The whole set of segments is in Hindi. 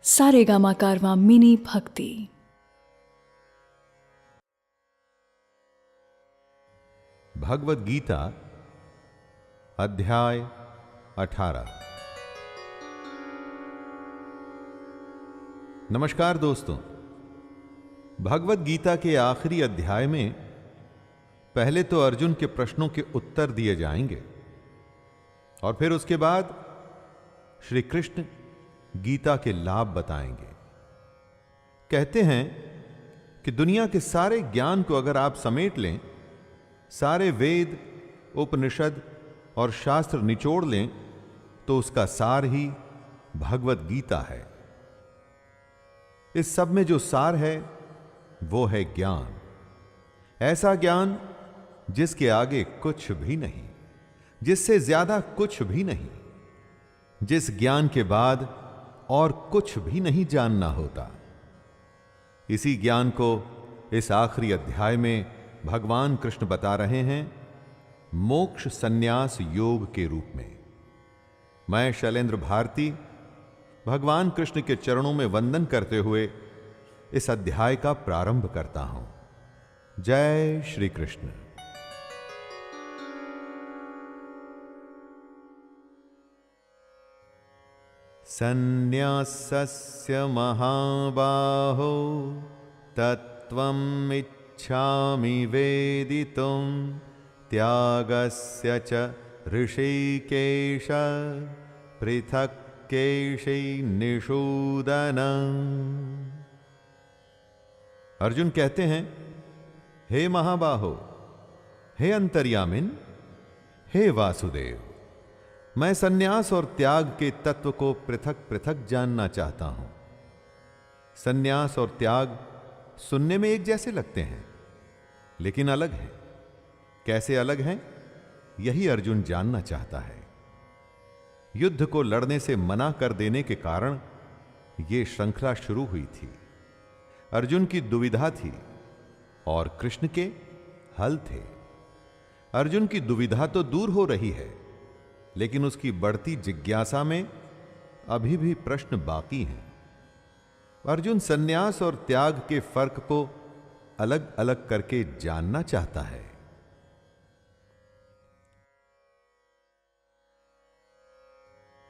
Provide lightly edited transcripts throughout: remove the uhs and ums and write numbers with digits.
सारेगामा कारवां मिनी भक्ति। भगवद गीता अध्याय 18। नमस्कार दोस्तों, भगवद गीता के आखिरी अध्याय में पहले तो अर्जुन के प्रश्नों के उत्तर दिए जाएंगे और फिर उसके बाद श्री कृष्ण गीता के लाभ बताएंगे। कहते हैं कि दुनिया के सारे ज्ञान को अगर आप समेट लें, सारे वेद, उपनिषद और शास्त्र निचोड़ लें, तो उसका सार ही भगवद गीता है। इस सब में जो सार है वो है ज्ञान। ऐसा ज्ञान जिसके आगे कुछ भी नहीं, जिससे ज्यादा कुछ भी नहीं, जिस ज्ञान के बाद और कुछ भी नहीं जानना होता। इसी ज्ञान को इस आखिरी अध्याय में भगवान कृष्ण बता रहे हैं मोक्ष संन्यास योग के रूप में। मैं शैलेंद्र भारती भगवान कृष्ण के चरणों में वंदन करते हुए इस अध्याय का प्रारंभ करता हूं। जय श्री कृष्ण। संन्यासस्य महाबाहो तत्त्वम् इच्छामि वेदितुं त्यागस्य च ऋषिकेश पृथक् केशै निषूदन। अर्जुन कहते हैं, हे महाबाहो, हे अंतर्यामिन, हे वासुदेव, मैं सन्यास और त्याग के तत्व को पृथक पृथक जानना चाहता हूं। सन्यास और त्याग सुनने में एक जैसे लगते हैं, लेकिन अलग हैं। कैसे अलग हैं, यही अर्जुन जानना चाहता है। युद्ध को लड़ने से मना कर देने के कारण यह श्रृंखला शुरू हुई थी। अर्जुन की दुविधा थी और कृष्ण के हल थे। अर्जुन की दुविधा तो दूर हो रही है, लेकिन उसकी बढ़ती जिज्ञासा में अभी भी प्रश्न बाकी हैं। अर्जुन सन्यास और त्याग के फर्क को अलग अलग करके जानना चाहता है।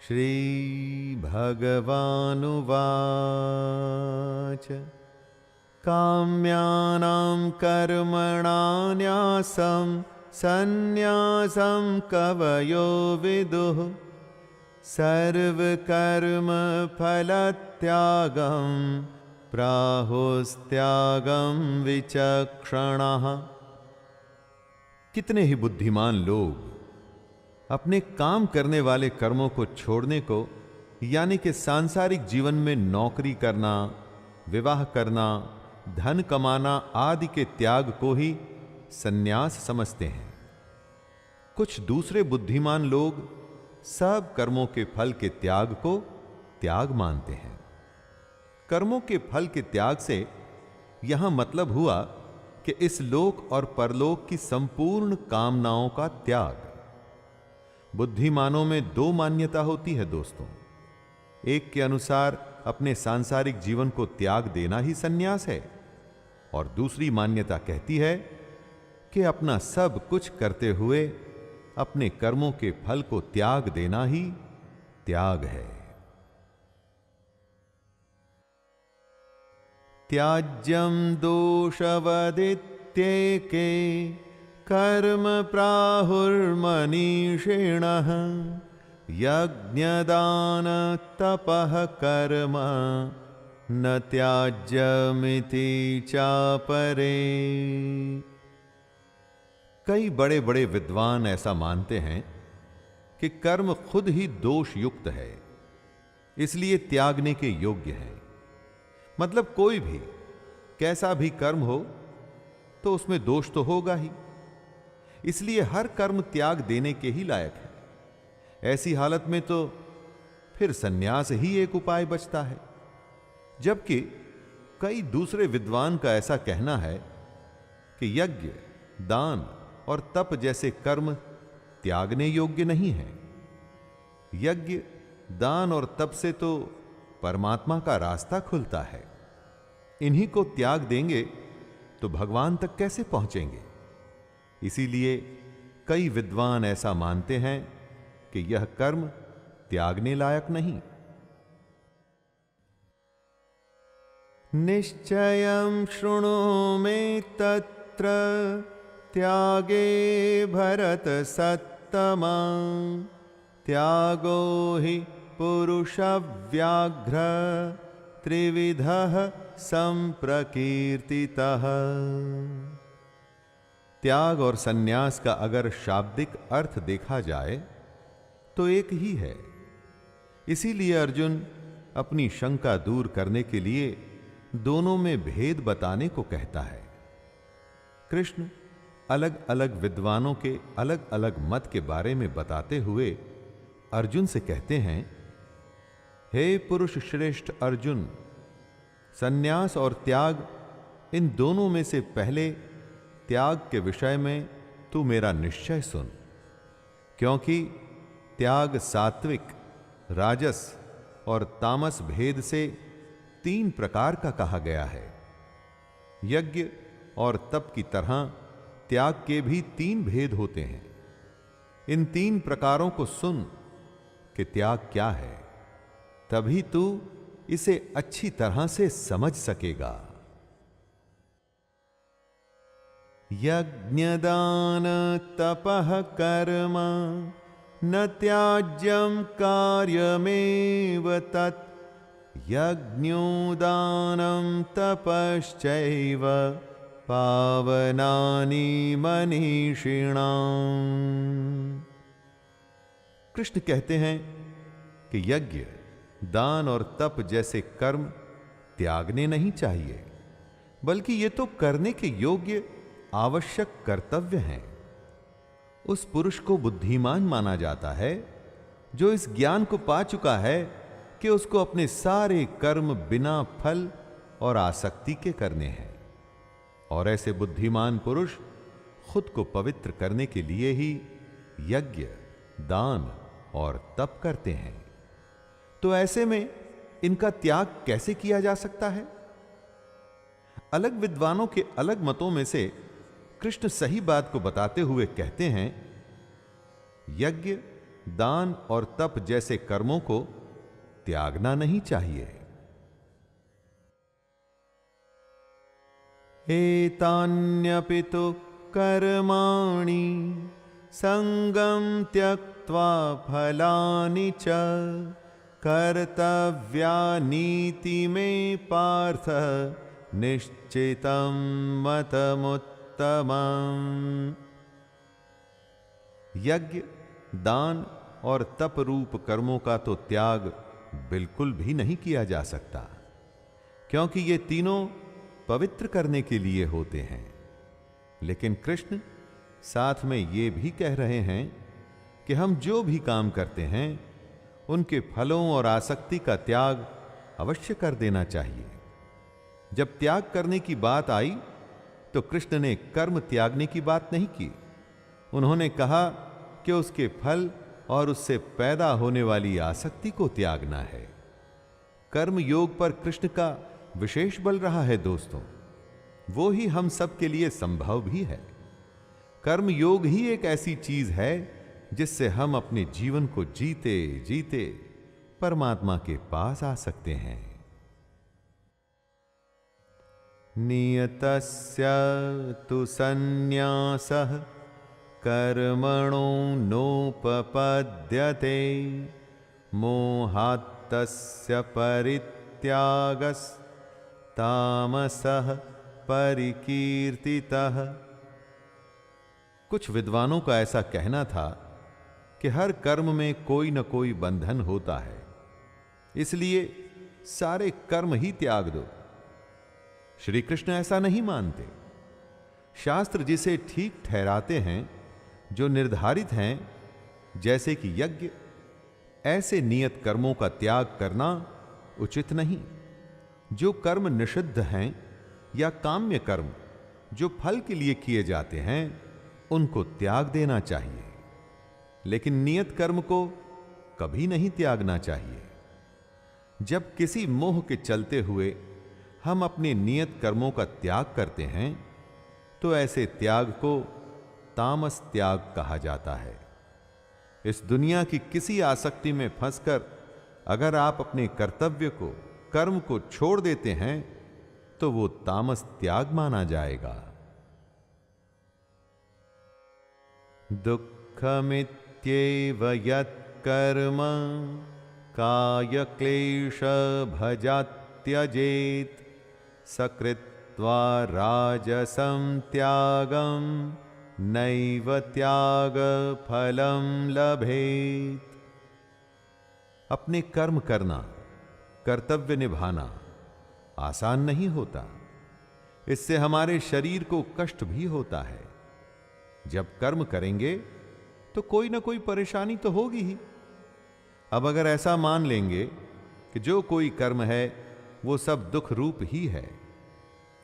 श्री भगवानुवाच काम्यानां कर्मणां न्यासं सन्न्यासं कवयो विदुः सर्वकर्म फलत्यागं प्राहुस्त्यागं विचक्षणः। कितने ही बुद्धिमान लोग अपने काम करने वाले कर्मों को छोड़ने को, यानी कि सांसारिक जीवन में नौकरी करना, विवाह करना, धन कमाना आदि के त्याग को ही सन्यास समझते हैं। कुछ दूसरे बुद्धिमान लोग सब कर्मों के फल के त्याग को त्याग मानते हैं। कर्मों के फल के त्याग से यहां मतलब हुआ कि इस लोक और परलोक की संपूर्ण कामनाओं का त्याग। बुद्धिमानों में दो मान्यता होती है दोस्तों। एक के अनुसार अपने सांसारिक जीवन को त्याग देना ही सन्यास है, और दूसरी मान्यता कहती है कि अपना सब कुछ करते हुए अपने कर्मों के फल को त्याग देना ही त्याग है। त्याज्यं दोषवदित्येके कर्म प्राहुर्मनीषिणः यज्ञदान तपः कर्म न त्याज्यमिति चापरे। कई बड़े बड़े विद्वान ऐसा मानते हैं कि कर्म खुद ही दोष युक्त है, इसलिए त्यागने के योग्य है। मतलब कोई भी कैसा भी कर्म हो तो उसमें दोष तो होगा ही, इसलिए हर कर्म त्याग देने के ही लायक है। ऐसी हालत में तो फिर सन्यास ही एक उपाय बचता है। जबकि कई दूसरे विद्वान का ऐसा कहना है कि यज्ञ, दान और तप जैसे कर्म त्यागने योग्य नहीं है। यज्ञ, दान और तप से तो परमात्मा का रास्ता खुलता है। इन्हीं को त्याग देंगे तो भगवान तक कैसे पहुंचेंगे? इसीलिए कई विद्वान ऐसा मानते हैं कि यह कर्म त्यागने लायक नहीं। निश्चयं शृणु मे तत्र त्यागे भरत सत्तमा त्यागो हि पुरुष व्याघ्र त्रिविधः संप्रकीर्तितः। त्याग और सन्यास का अगर शाब्दिक अर्थ देखा जाए तो एक ही है। इसीलिए अर्जुन अपनी शंका दूर करने के लिए दोनों में भेद बताने को कहता है। कृष्ण अलग अलग विद्वानों के अलग अलग मत के बारे में बताते हुए अर्जुन से कहते हैं, हे पुरुष श्रेष्ठ अर्जुन, सन्यास और त्याग इन दोनों में से पहले त्याग के विषय में तू मेरा निश्चय सुन, क्योंकि त्याग सात्विक, राजस और तामस भेद से 3 प्रकार का कहा गया है। यज्ञ और तप की तरह त्याग के भी 3 भेद होते हैं। इन 3 प्रकारों को सुन कि त्याग क्या है, तभी तू इसे अच्छी तरह से समझ सकेगा। यज्ञदान तपः कर्म न त्याज्यं कार्यमेव तत् यज्ञोदानं तपश्चैव पावनानि मनीषिणाम्। कृष्ण कहते हैं कि यज्ञ, दान और तप जैसे कर्म त्यागने नहीं चाहिए, बल्कि ये तो करने के योग्य आवश्यक कर्तव्य हैं। उस पुरुष को बुद्धिमान माना जाता है जो इस ज्ञान को पा चुका है कि उसको अपने सारे कर्म बिना फल और आसक्ति के करने हैं। और ऐसे बुद्धिमान पुरुष खुद को पवित्र करने के लिए ही यज्ञ, दान और तप करते हैं। तो ऐसे में इनका त्याग कैसे किया जा सकता है? अलग विद्वानों के अलग मतों में से कृष्ण सही बात को बताते हुए कहते हैं, यज्ञ, दान और तप जैसे कर्मों को त्यागना नहीं चाहिए। एतान्यपि तु कर्माणि संगं त्यक्त्वा फलानि च कर्तव्यानीति मे पार्थ निश्चितं मतमुत्तमम्। यज्ञ, दान और तप रूप कर्मों का तो त्याग बिल्कुल भी नहीं किया जा सकता, क्योंकि ये तीनों पवित्र करने के लिए होते हैं। लेकिन कृष्ण साथ में ये भी कह रहे हैं कि हम जो भी काम करते हैं उनके फलों और आसक्ति का त्याग अवश्य कर देना चाहिए। जब त्याग करने की बात आई तो कृष्ण ने कर्म त्यागने की बात नहीं की। उन्होंने कहा कि उसके फल और उससे पैदा होने वाली आसक्ति को त्यागना है। कर्म योग पर कृष्ण का विशेष बल रहा है दोस्तों। वो ही हम सब के लिए संभव भी है। कर्म योग ही एक ऐसी चीज है जिससे हम अपने जीवन को जीते जीते परमात्मा के पास आ सकते हैं। नियतस्य तु सन्न्यासः कर्मणो नोपपद्यते मोहात्तस्य परित्यागस्तामसः परिकीर्तितः। कुछ विद्वानों का ऐसा कहना था कि हर कर्म में कोई न कोई बंधन होता है, इसलिए सारे कर्म ही त्याग दो। श्री कृष्ण ऐसा नहीं मानते। शास्त्र जिसे ठीक ठहराते हैं, जो निर्धारित हैं, जैसे कि यज्ञ, ऐसे नियत कर्मों का त्याग करना उचित नहीं। जो कर्म निषिद्ध हैं या काम्य कर्म जो फल के लिए किए जाते हैं, उनको त्याग देना चाहिए, लेकिन नियत कर्म को कभी नहीं त्यागना चाहिए। जब किसी मोह के चलते हुए हम अपने नियत कर्मों का त्याग करते हैं तो ऐसे त्याग को तामस त्याग कहा जाता है। इस दुनिया की किसी आसक्ति में फंसकर अगर आप अपने कर्तव्य को, कर्म को छोड़ देते हैं तो वो तामस त्याग माना जाएगा। दुःखमित्येव यत्कर्म काय क्लेश भजात् त्यजेत् सकृत्वा राजसं त्यागं नैव त्याग फलं लभेत्। अपने कर्म करना, कर्तव्य निभाना आसान नहीं होता। इससे हमारे शरीर को कष्ट भी होता है। जब कर्म करेंगे तो कोई ना कोई परेशानी तो होगी ही। अब अगर ऐसा मान लेंगे कि जो कोई कर्म है वो सब दुख रूप ही है,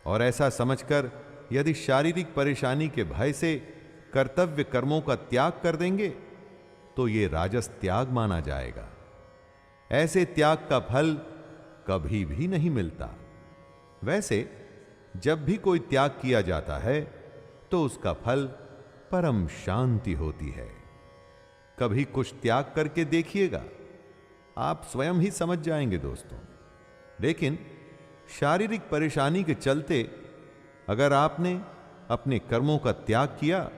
और ऐसा समझकर यदि शारीरिक परेशानी के भय से कर्तव्य कर्मों का त्याग कर देंगे तो ये राजस त्याग माना जाएगा। ऐसे त्याग का फल कभी भी नहीं मिलता। वैसे जब भी कोई त्याग किया जाता है तो उसका फल परम शांति होती है। कभी कुछ त्याग करके देखिएगा, आप स्वयं ही समझ जाएंगे दोस्तों। लेकिन शारीरिक परेशानी के चलते अगर आपने अपने कर्मों का त्याग किया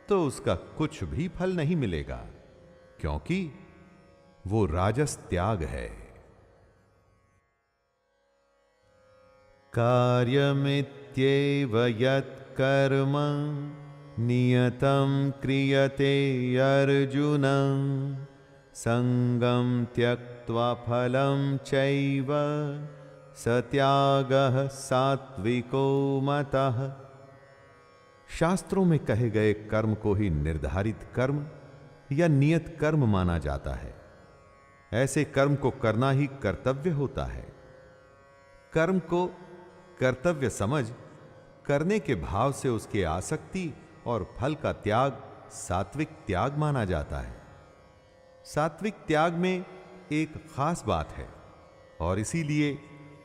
तो उसका कुछ भी फल नहीं मिलेगा, क्योंकि वो राजस त्याग है। कार्यमित्येव यत्कर्म नियतं क्रियते अर्जुन संगं त्यक्त्वा फलं चैव सत्यागः सात्विको मतः। शास्त्रों में कहे गए कर्म को ही निर्धारित कर्म या नियत कर्म माना जाता है। ऐसे कर्म को करना ही कर्तव्य होता है। कर्म को कर्तव्य समझ करने के भाव से उसके आसक्ति और फल का त्याग सात्विक त्याग माना जाता है। सात्विक त्याग में एक खास बात है, और इसीलिए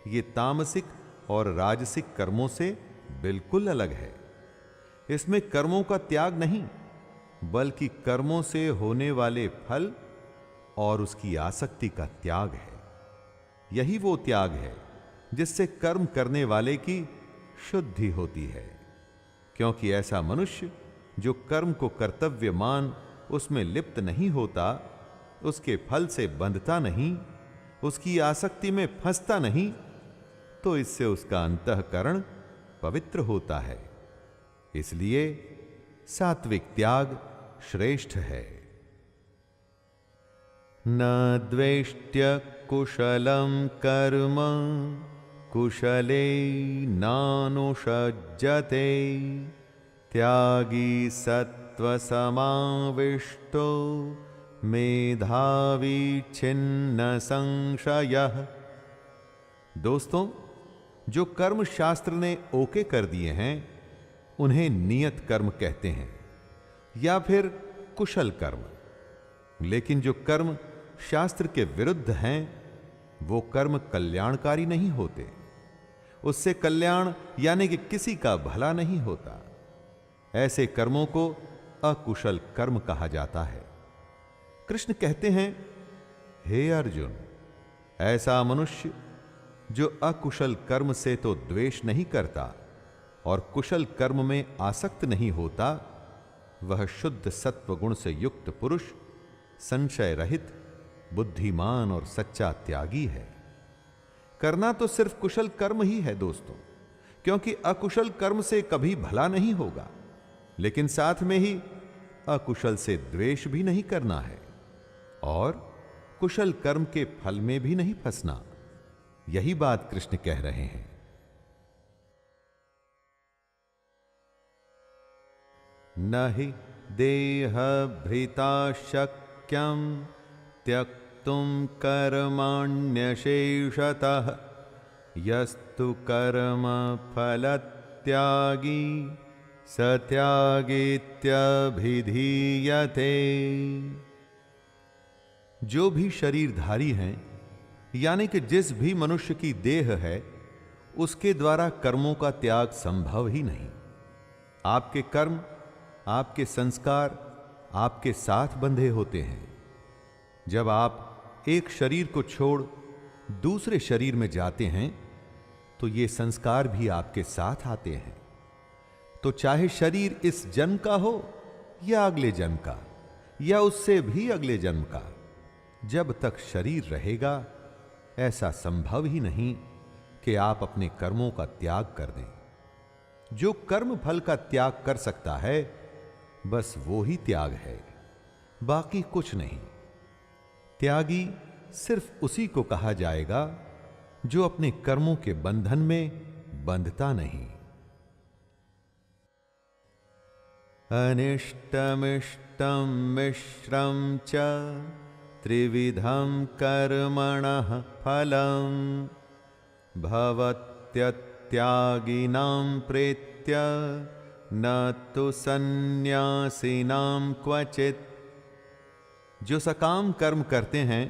ये तामसिक और राजसिक कर्मों से बिल्कुल अलग है। इसमें कर्मों का त्याग नहीं, बल्कि कर्मों से होने वाले फल और उसकी आसक्ति का त्याग है। यही वो त्याग है जिससे कर्म करने वाले की शुद्धि होती है। क्योंकि ऐसा मनुष्य जो कर्म को कर्तव्य मान उसमें लिप्त नहीं होता, उसके फल से बंधता नहीं, उसकी आसक्ति में फंसता नहीं, तो इससे उसका अंतःकरण पवित्र होता है। इसलिए सात्विक त्याग श्रेष्ठ है। न द्वेष्ट्य कुशलं कर्म कुशले नानुषज्जते त्यागी सत्व समाविष्टो मेधावी छिन्न संशयः। दोस्तों, जो कर्म शास्त्र ने ओके कर दिए हैं उन्हें नियत कर्म कहते हैं या फिर कुशल कर्म। लेकिन जो कर्म शास्त्र के विरुद्ध हैं वो कर्म कल्याणकारी नहीं होते। उससे कल्याण यानी कि किसी का भला नहीं होता। ऐसे कर्मों को अकुशल कर्म कहा जाता है। कृष्ण कहते हैं, हे अर्जुन, ऐसा मनुष्य जो अकुशल कर्म से तो द्वेष नहीं करता और कुशल कर्म में आसक्त नहीं होता, वह शुद्ध सत्व गुण से युक्त पुरुष, संशय रहित, बुद्धिमान और सच्चा त्यागी है। करना तो सिर्फ कुशल कर्म ही है दोस्तों, क्योंकि अकुशल कर्म से कभी भला नहीं होगा। लेकिन साथ में ही अकुशल से द्वेष भी नहीं करना है और कुशल कर्म के फल में भी नहीं फंसना। यही बात कृष्ण कह रहे हैं। न हि देहभृता शक्यं त्यक्तुं कर्माण्यशेषतः यस्तु कर्म फलत्यागी स त्यागेत्यभिधीयते। जो भी शरीरधारी हैं यानी कि जिस भी मनुष्य की देह है उसके द्वारा कर्मों का त्याग संभव ही नहीं। आपके कर्म, आपके संस्कार आपके साथ बंधे होते हैं। जब आप एक शरीर को छोड़ दूसरे शरीर में जाते हैं तो ये संस्कार भी आपके साथ आते हैं। तो चाहे शरीर इस जन्म का हो या अगले जन्म का या उससे भी अगले जन्म का, जब तक शरीर रहेगा ऐसा संभव ही नहीं कि आप अपने कर्मों का त्याग कर दें। जो कर्म फल का त्याग कर सकता है बस वो ही त्याग है, बाकी कुछ नहीं। त्यागी सिर्फ उसी को कहा जाएगा जो अपने कर्मों के बंधन में बंधता नहीं। अनिष्टमिष्टं मिश्रं च त्रिविधं कर्मणः फलं भवत्यत्यागिनां प्रेत्य न तु सन्न्यासिनां क्वचित्। जो सकाम कर्म करते हैं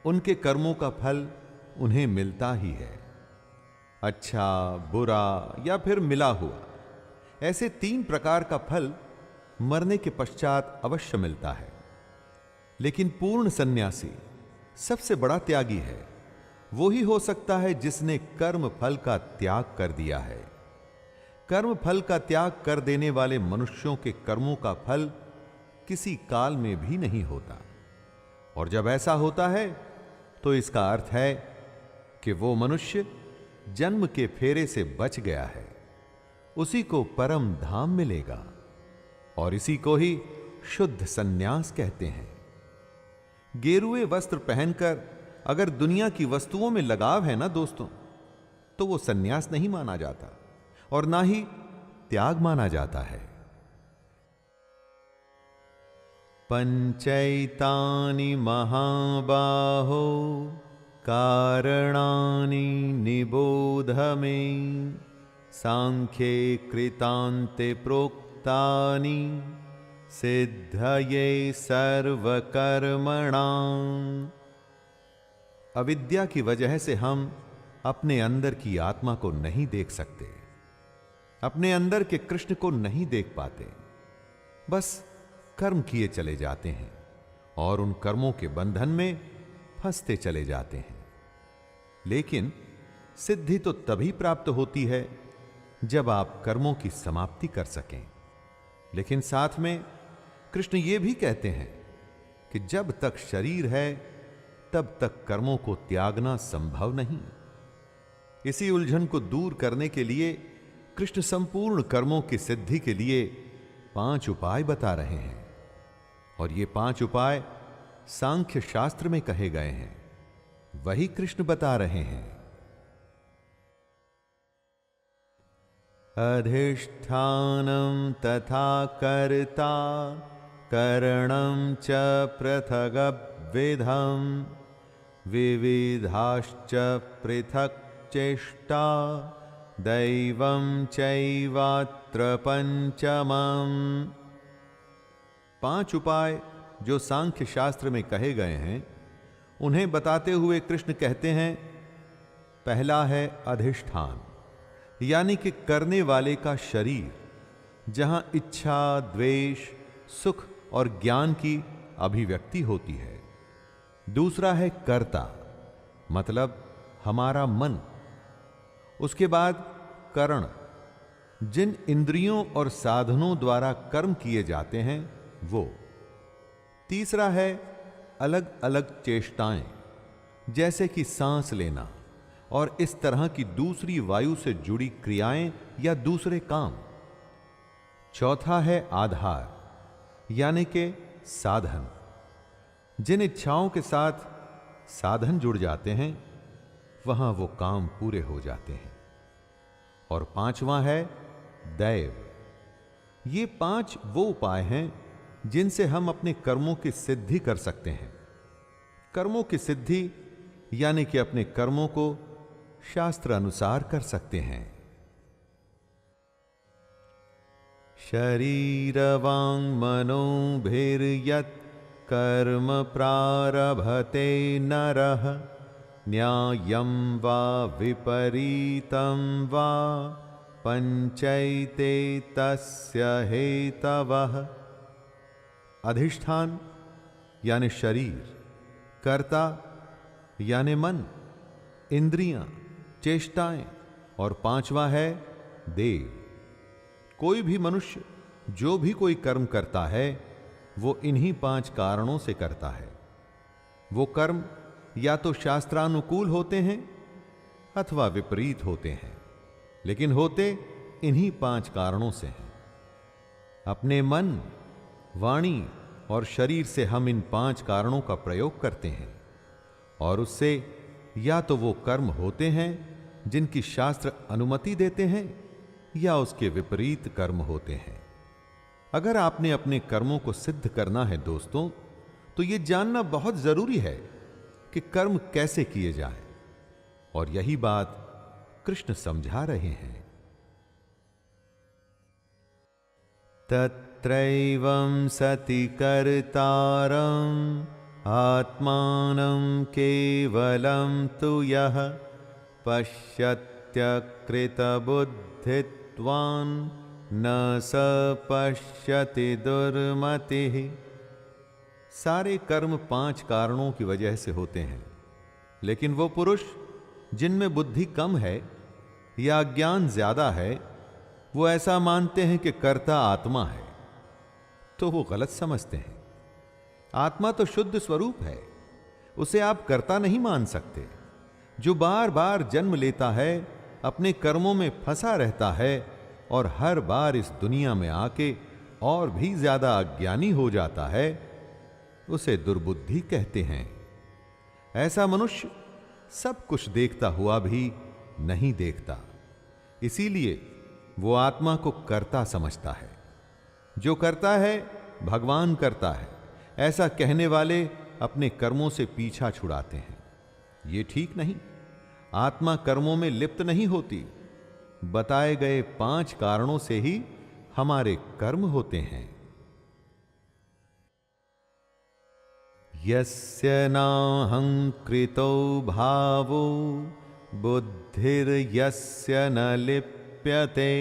उनके कर्मों का फल उन्हें मिलता ही है, अच्छा, बुरा या फिर मिला हुआ। ऐसे 3 प्रकार का फल मरने के पश्चात अवश्य मिलता है। लेकिन पूर्ण सन्यासी सबसे बड़ा त्यागी है। वो ही हो सकता है जिसने कर्म फल का त्याग कर दिया है। कर्म फल का त्याग कर देने वाले मनुष्यों के कर्मों का फल किसी काल में भी नहीं होता। और जब ऐसा होता है तो इसका अर्थ है कि वो मनुष्य जन्म के फेरे से बच गया है। उसी को परम धाम मिलेगा और इसी को ही शुद्ध सन्यास कहते हैं। गेरुए वस्त्र पहनकर अगर दुनिया की वस्तुओं में लगाव है ना दोस्तों, तो वो सन्यास नहीं माना जाता और ना ही त्याग माना जाता है। पंचैतानि महाबाहो कारणानि निबोध मे सांख्ये कृतान्ते प्रोक्तानि सिद्धये सर्वकर्मणाम्। अविद्या की वजह से हम अपने अंदर की आत्मा को नहीं देख सकते, अपने अंदर के कृष्ण को नहीं देख पाते, बस कर्म किए चले जाते हैं और उन कर्मों के बंधन में फंसते चले जाते हैं। लेकिन सिद्धि तो तभी प्राप्त होती है जब आप कर्मों की समाप्ति कर सकें। लेकिन साथ में कृष्ण ये भी कहते हैं कि जब तक शरीर है तब तक कर्मों को त्यागना संभव नहीं। इसी उलझन को दूर करने के लिए कृष्ण संपूर्ण कर्मों की सिद्धि के लिए 5 उपाय बता रहे हैं। और ये 5 उपाय सांख्य शास्त्र में कहे गए हैं, वही कृष्ण बता रहे हैं। अधिष्ठानं तथा कर्ता करणं च पृथग्विधं विविधाश्च पृथक् चेष्टा दैवं चैवात्र पंचमम्। 5 उपाय जो सांख्य शास्त्र में कहे गए हैं उन्हें बताते हुए कृष्ण कहते हैं, पहला है अधिष्ठान, यानी कि करने वाले का शरीर, जहां इच्छा, द्वेष, सुख और ज्ञान की अभिव्यक्ति होती है। दूसरा है कर्ता, मतलब हमारा मन। उसके बाद करण, जिन इंद्रियों और साधनों द्वारा कर्म किए जाते हैं वो। तीसरा है अलग अलग चेष्टाएं, जैसे कि सांस लेना और इस तरह की दूसरी वायु से जुड़ी क्रियाएं या दूसरे काम। चौथा है आधार, यानी कि साधन। जिन इच्छाओं के साथ साधन जुड़ जाते हैं वहां वो काम पूरे हो जाते हैं। और 5वां है दैव। ये 5 वो उपाय हैं जिनसे हम अपने कर्मों की सिद्धि कर सकते हैं। कर्मों की सिद्धि यानी कि अपने कर्मों को शास्त्र अनुसार कर सकते हैं। शरीर वांग मनोभिर्यत् कर्म प्रारभते नरः न्यायं वा विपरीतं वा पंचैते तस्य हेतवः। अधिष्ठान यानी शरीर, कर्ता यानी मन, इंद्रियां, चेष्टाएं और पांचवा है देव। कोई भी मनुष्य जो भी कोई कर्म करता है वो इन्हीं 5 कारणों से करता है। वो कर्म या तो शास्त्रानुकूल होते हैं अथवा विपरीत होते हैं, लेकिन होते इन्हीं 5 कारणों से हैं। अपने मन, वाणी और शरीर से हम इन 5 कारणों का प्रयोग करते हैं और उससे या तो वो कर्म होते हैं जिनकी शास्त्र अनुमति देते हैं या उसके विपरीत कर्म होते हैं। अगर आपने अपने कर्मों को सिद्ध करना है दोस्तों, तो यह जानना बहुत जरूरी है कि कर्म कैसे किए जाएं, और यही बात कृष्ण समझा रहे हैं। तत्रैवं सति कर्तारम् आत्मानं केवलं तु यः पश्यत्यकृतबुद्धित्वान् न स पश्यति दुर्मतिः। सारे कर्म 5 कारणों की वजह से होते हैं, लेकिन वो पुरुष जिनमें बुद्धि कम है या ज्ञान ज्यादा है, वो ऐसा मानते हैं कि कर्ता आत्मा है, तो वो गलत समझते हैं। आत्मा तो शुद्ध स्वरूप है, उसे आप कर्ता नहीं मान सकते। जो बार बार जन्म लेता है, अपने कर्मों में फंसा रहता है और हर बार इस दुनिया में आके और भी ज्यादा अज्ञानी हो जाता है, उसे दुर्बुद्धि कहते हैं। ऐसा मनुष्य सब कुछ देखता हुआ भी नहीं देखता, इसीलिए वो आत्मा को कर्ता समझता है। जो करता है भगवान करता है, ऐसा कहने वाले अपने कर्मों से पीछा छुड़ाते हैं। ये ठीक नहीं। आत्मा कर्मों में लिप्त नहीं होती। बताए गए 5 कारणों से ही हमारे कर्म होते हैं। यस्य नाहंकृतो भावो बुद्धिर्यस्य न लिप्यते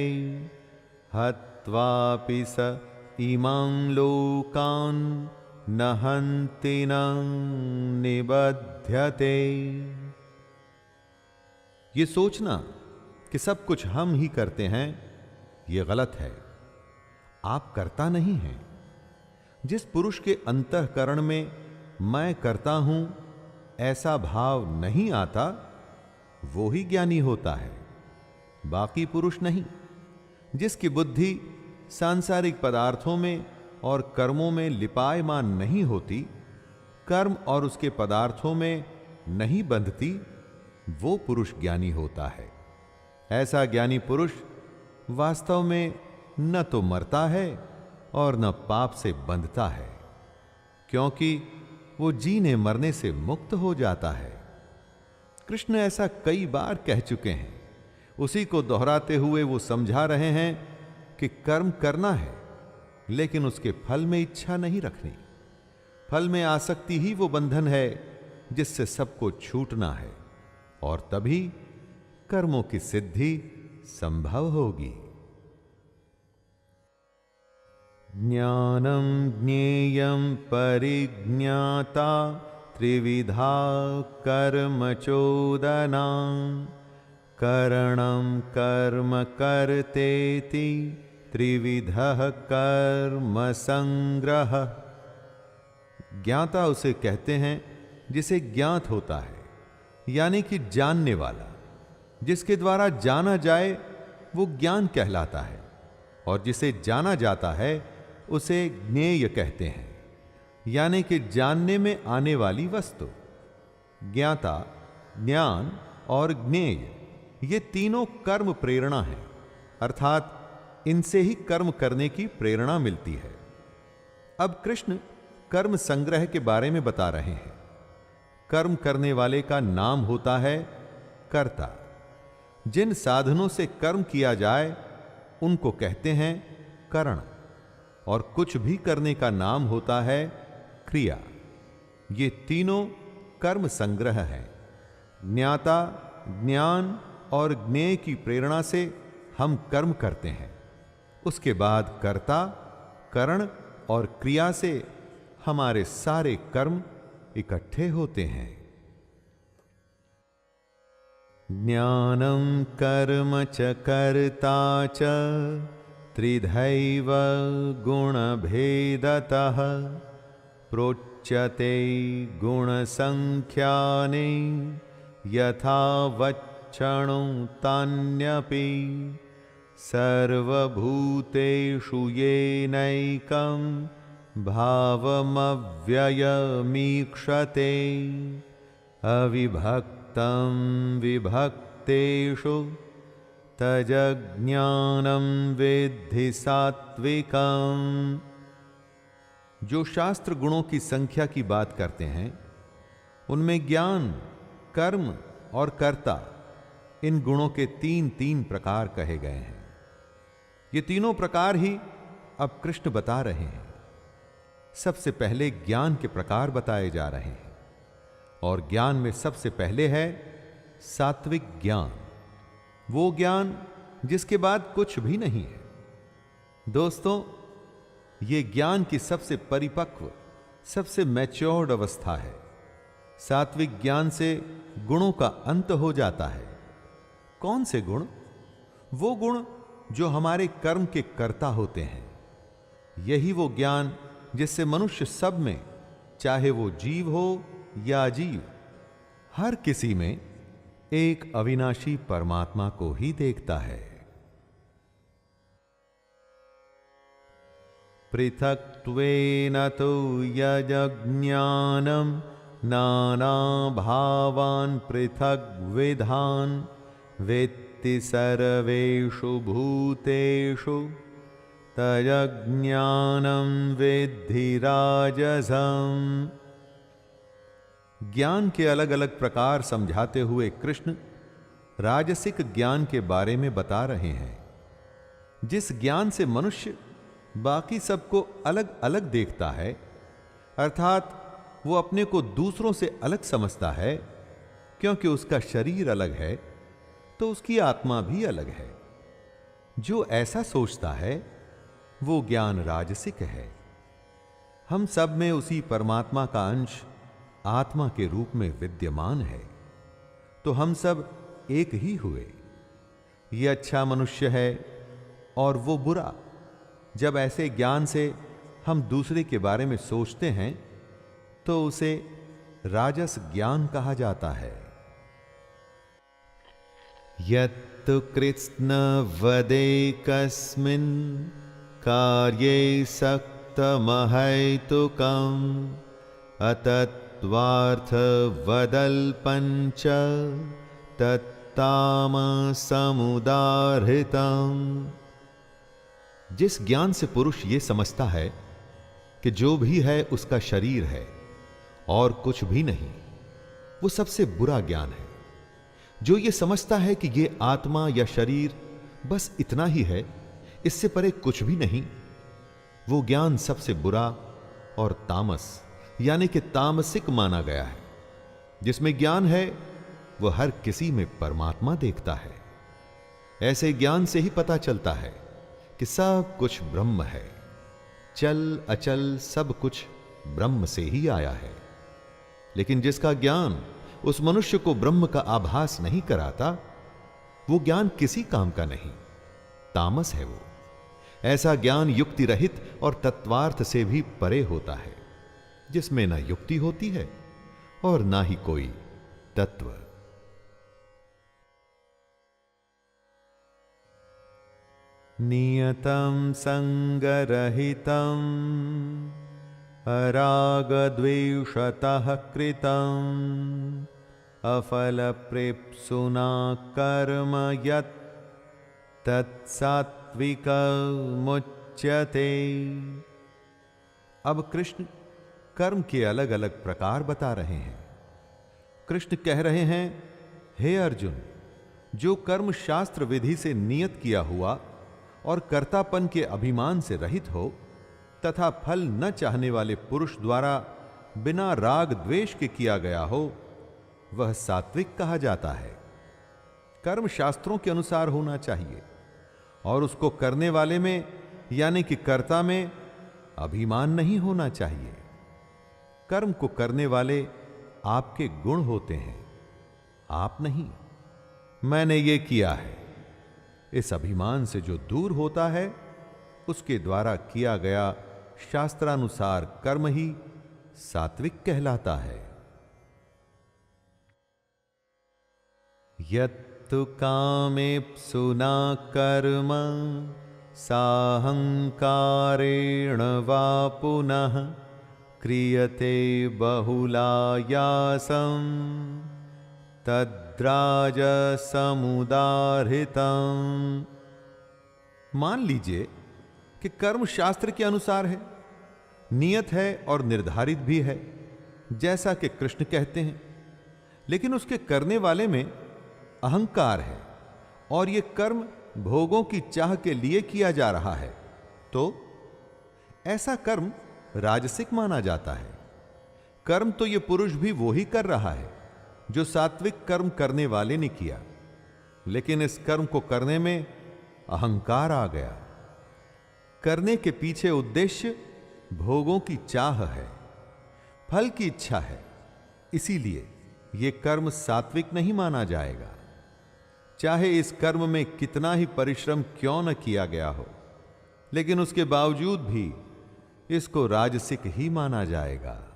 हत्वापि स इमां लोकान् न हन्ति न निबध्यते। ये सोचना कि सब कुछ हम ही करते हैं, ये गलत है। आप करता नहीं हैं। जिस पुरुष के अंतःकरण में मैं करता हूं ऐसा भाव नहीं आता, वो ही ज्ञानी होता है, बाकी पुरुष नहीं। जिसकी बुद्धि सांसारिक पदार्थों में और कर्मों में लिपायमान नहीं होती, कर्म और उसके पदार्थों में नहीं बंधती, वो पुरुष ज्ञानी होता है। ऐसा ज्ञानी पुरुष वास्तव में न तो मरता है और न पाप से बंधता है, क्योंकि वो जीने मरने से मुक्त हो जाता है। कृष्ण ऐसा कई बार कह चुके हैं। उसी को दोहराते हुए वो समझा रहे हैं कि कर्म करना है, लेकिन उसके फल में इच्छा नहीं रखनी। फल में आसक्ति ही वो बंधन है जिससे सबको छूटना है, और तभी कर्मों की सिद्धि संभव होगी। ज्ञानं ज्ञेयं परिज्ञाता त्रिविधा कर्म चोदना करणं कर्म कर्तेति त्रिविधः कर्म संग्रह। ज्ञाता उसे कहते हैं जिसे ज्ञात होता है, यानी कि जानने वाला। जिसके द्वारा जाना जाए वो ज्ञान कहलाता है, और जिसे जाना जाता है उसे ज्ञेय कहते हैं, यानी कि जानने में आने वाली वस्तु। ज्ञाता, ज्ञान और ज्ञेय ये तीनों कर्म प्रेरणा है, अर्थात इनसे ही कर्म करने की प्रेरणा मिलती है। अब कृष्ण कर्म संग्रह के बारे में बता रहे हैं। कर्म करने वाले का नाम होता है कर्ता। जिन साधनों से कर्म किया जाए उनको कहते हैं करण, और कुछ भी करने का नाम होता है क्रिया। ये तीनों कर्म संग्रह है। ज्ञाता, ज्ञान और ज्ञेय की प्रेरणा से हम कर्म करते हैं। उसके बाद कर्ता, करण और क्रिया से हमारे सारे कर्म इकट्ठे होते हैं। ज्ञानम कर्म च कर्ता च त्रिधैव गुणभेदतः प्रोच्यते गुणसंख्याने यथा वक्षणो तान्यपि सर्वभूतेषु येनैकं भावमव्ययमीक्षते अविभक्तं विभक्तेषु तज्ज्ञानं विद्धि सात्विकम्। जो शास्त्र गुणों की संख्या की बात करते हैं, उनमें ज्ञान, कर्म और कर्ता, इन गुणों के तीन तीन प्रकार कहे गए हैं। ये तीनों प्रकार ही अब कृष्ण बता रहे हैं। सबसे पहले ज्ञान के प्रकार बताए जा रहे हैं, और ज्ञान में सबसे पहले है सात्विक ज्ञान, वो ज्ञान जिसके बाद कुछ भी नहीं है। दोस्तों, ये ज्ञान की सबसे परिपक्व, सबसे मैच्योर्ड अवस्था है। सात्विक ज्ञान से गुणों का अंत हो जाता है। कौन से गुण? वो गुण जो हमारे कर्म के कर्ता होते हैं। यही वो ज्ञान जिससे मनुष्य सब में, चाहे वो जीव हो या अजीव, हर किसी में एक अविनाशी परमात्मा को ही देखता है। पृथक्त्वेन तु यज्ञानं नाना भावान् पृथग्विधान् वेत्ति सर्वेषु भूतेषु तज्ज्ञानं विद्धि राजसम्। ज्ञान के अलग अलग प्रकार समझाते हुए कृष्ण राजसिक ज्ञान के बारे में बता रहे हैं। जिस ज्ञान से मनुष्य बाकी सबको अलग अलग देखता है, अर्थात वो अपने को दूसरों से अलग समझता है, क्योंकि उसका शरीर अलग है तो उसकी आत्मा भी अलग है। जो ऐसा सोचता है वो ज्ञान राजसिक है। हम सब में उसी परमात्मा का अंश आत्मा के रूप में विद्यमान है, तो हम सब एक ही हुए। ये अच्छा मनुष्य है और वो बुरा। जब ऐसे ज्ञान से हम दूसरे के बारे में सोचते हैं तो उसे राजस ज्ञान कहा जाता है। यत्तु कृत्स्न वदेकस्मिन् कार्ये सक्तमहैतुकम् अतत्त्वार्थ वदल्पञ्च तत्तामसमुदाहृतम्। जिस ज्ञान से पुरुष ये समझता है कि जो भी है उसका शरीर है और कुछ भी नहीं, वो सबसे बुरा ज्ञान है। जो ये समझता है कि ये आत्मा या शरीर बस इतना ही है, इससे परे कुछ भी नहीं, वो ज्ञान सबसे बुरा और तामस यानी कि तामसिक माना गया है। जिसमें ज्ञान है वो हर किसी में परमात्मा देखता है। ऐसे ज्ञान से ही पता चलता है कि सब कुछ ब्रह्म है। चल अचल सब कुछ ब्रह्म से ही आया है। लेकिन जिसका ज्ञान उस मनुष्य को ब्रह्म का आभास नहीं कराता, वो ज्ञान किसी काम का नहीं, तामस है वो। ऐसा ज्ञान युक्ति रहित और तत्वार्थ से भी परे होता है, जिसमें ना युक्ति होती है और ना ही कोई तत्व। नियतं संगरहितं अरागद्वेषतः कृतं अफलप्रेप्सुना कर्म यत् तत्सात्विकमुच्यते। अब कृष्ण कर्म के अलग अलग प्रकार बता रहे हैं। कृष्ण कह रहे हैं, हे अर्जुन, जो कर्म शास्त्र विधि से नियत किया हुआ और कर्तापन के अभिमान से रहित हो तथा फल न चाहने वाले पुरुष द्वारा बिना राग द्वेष के किया गया हो, वह सात्विक कहा जाता है। कर्म शास्त्रों के अनुसार होना चाहिए और उसको करने वाले में यानी कि कर्ता में अभिमान नहीं होना चाहिए। कर्म को करने वाले आपके गुण होते हैं, आप नहीं। मैंने ये किया है, इस अभिमान से जो दूर होता है उसके द्वारा किया गया शास्त्रानुसार कर्म ही सात्विक कहलाता है। यत्तु कामेप्सुना कर्म साहंकारेण वा पुनः क्रियते बहुलायासं तद्राजसमुदाहृतम्। मान लीजिए कि कर्म शास्त्र के अनुसार है, नियत है और निर्धारित भी है, जैसा कि कृष्ण कहते हैं, लेकिन उसके करने वाले में अहंकार है और यह कर्म भोगों की चाह के लिए किया जा रहा है, तो ऐसा कर्म राजसिक माना जाता है। कर्म तो यह पुरुष भी वो ही कर रहा है जो सात्विक कर्म करने वाले ने किया, लेकिन इस कर्म को करने में अहंकार आ गया। करने के पीछे उद्देश्य भोगों की चाह है, फल की इच्छा है, इसीलिए यह कर्म सात्विक नहीं माना जाएगा। चाहे इस कर्म में कितना ही परिश्रम क्यों न किया गया हो, लेकिन उसके बावजूद भी इसको राजसिक ही माना जाएगा।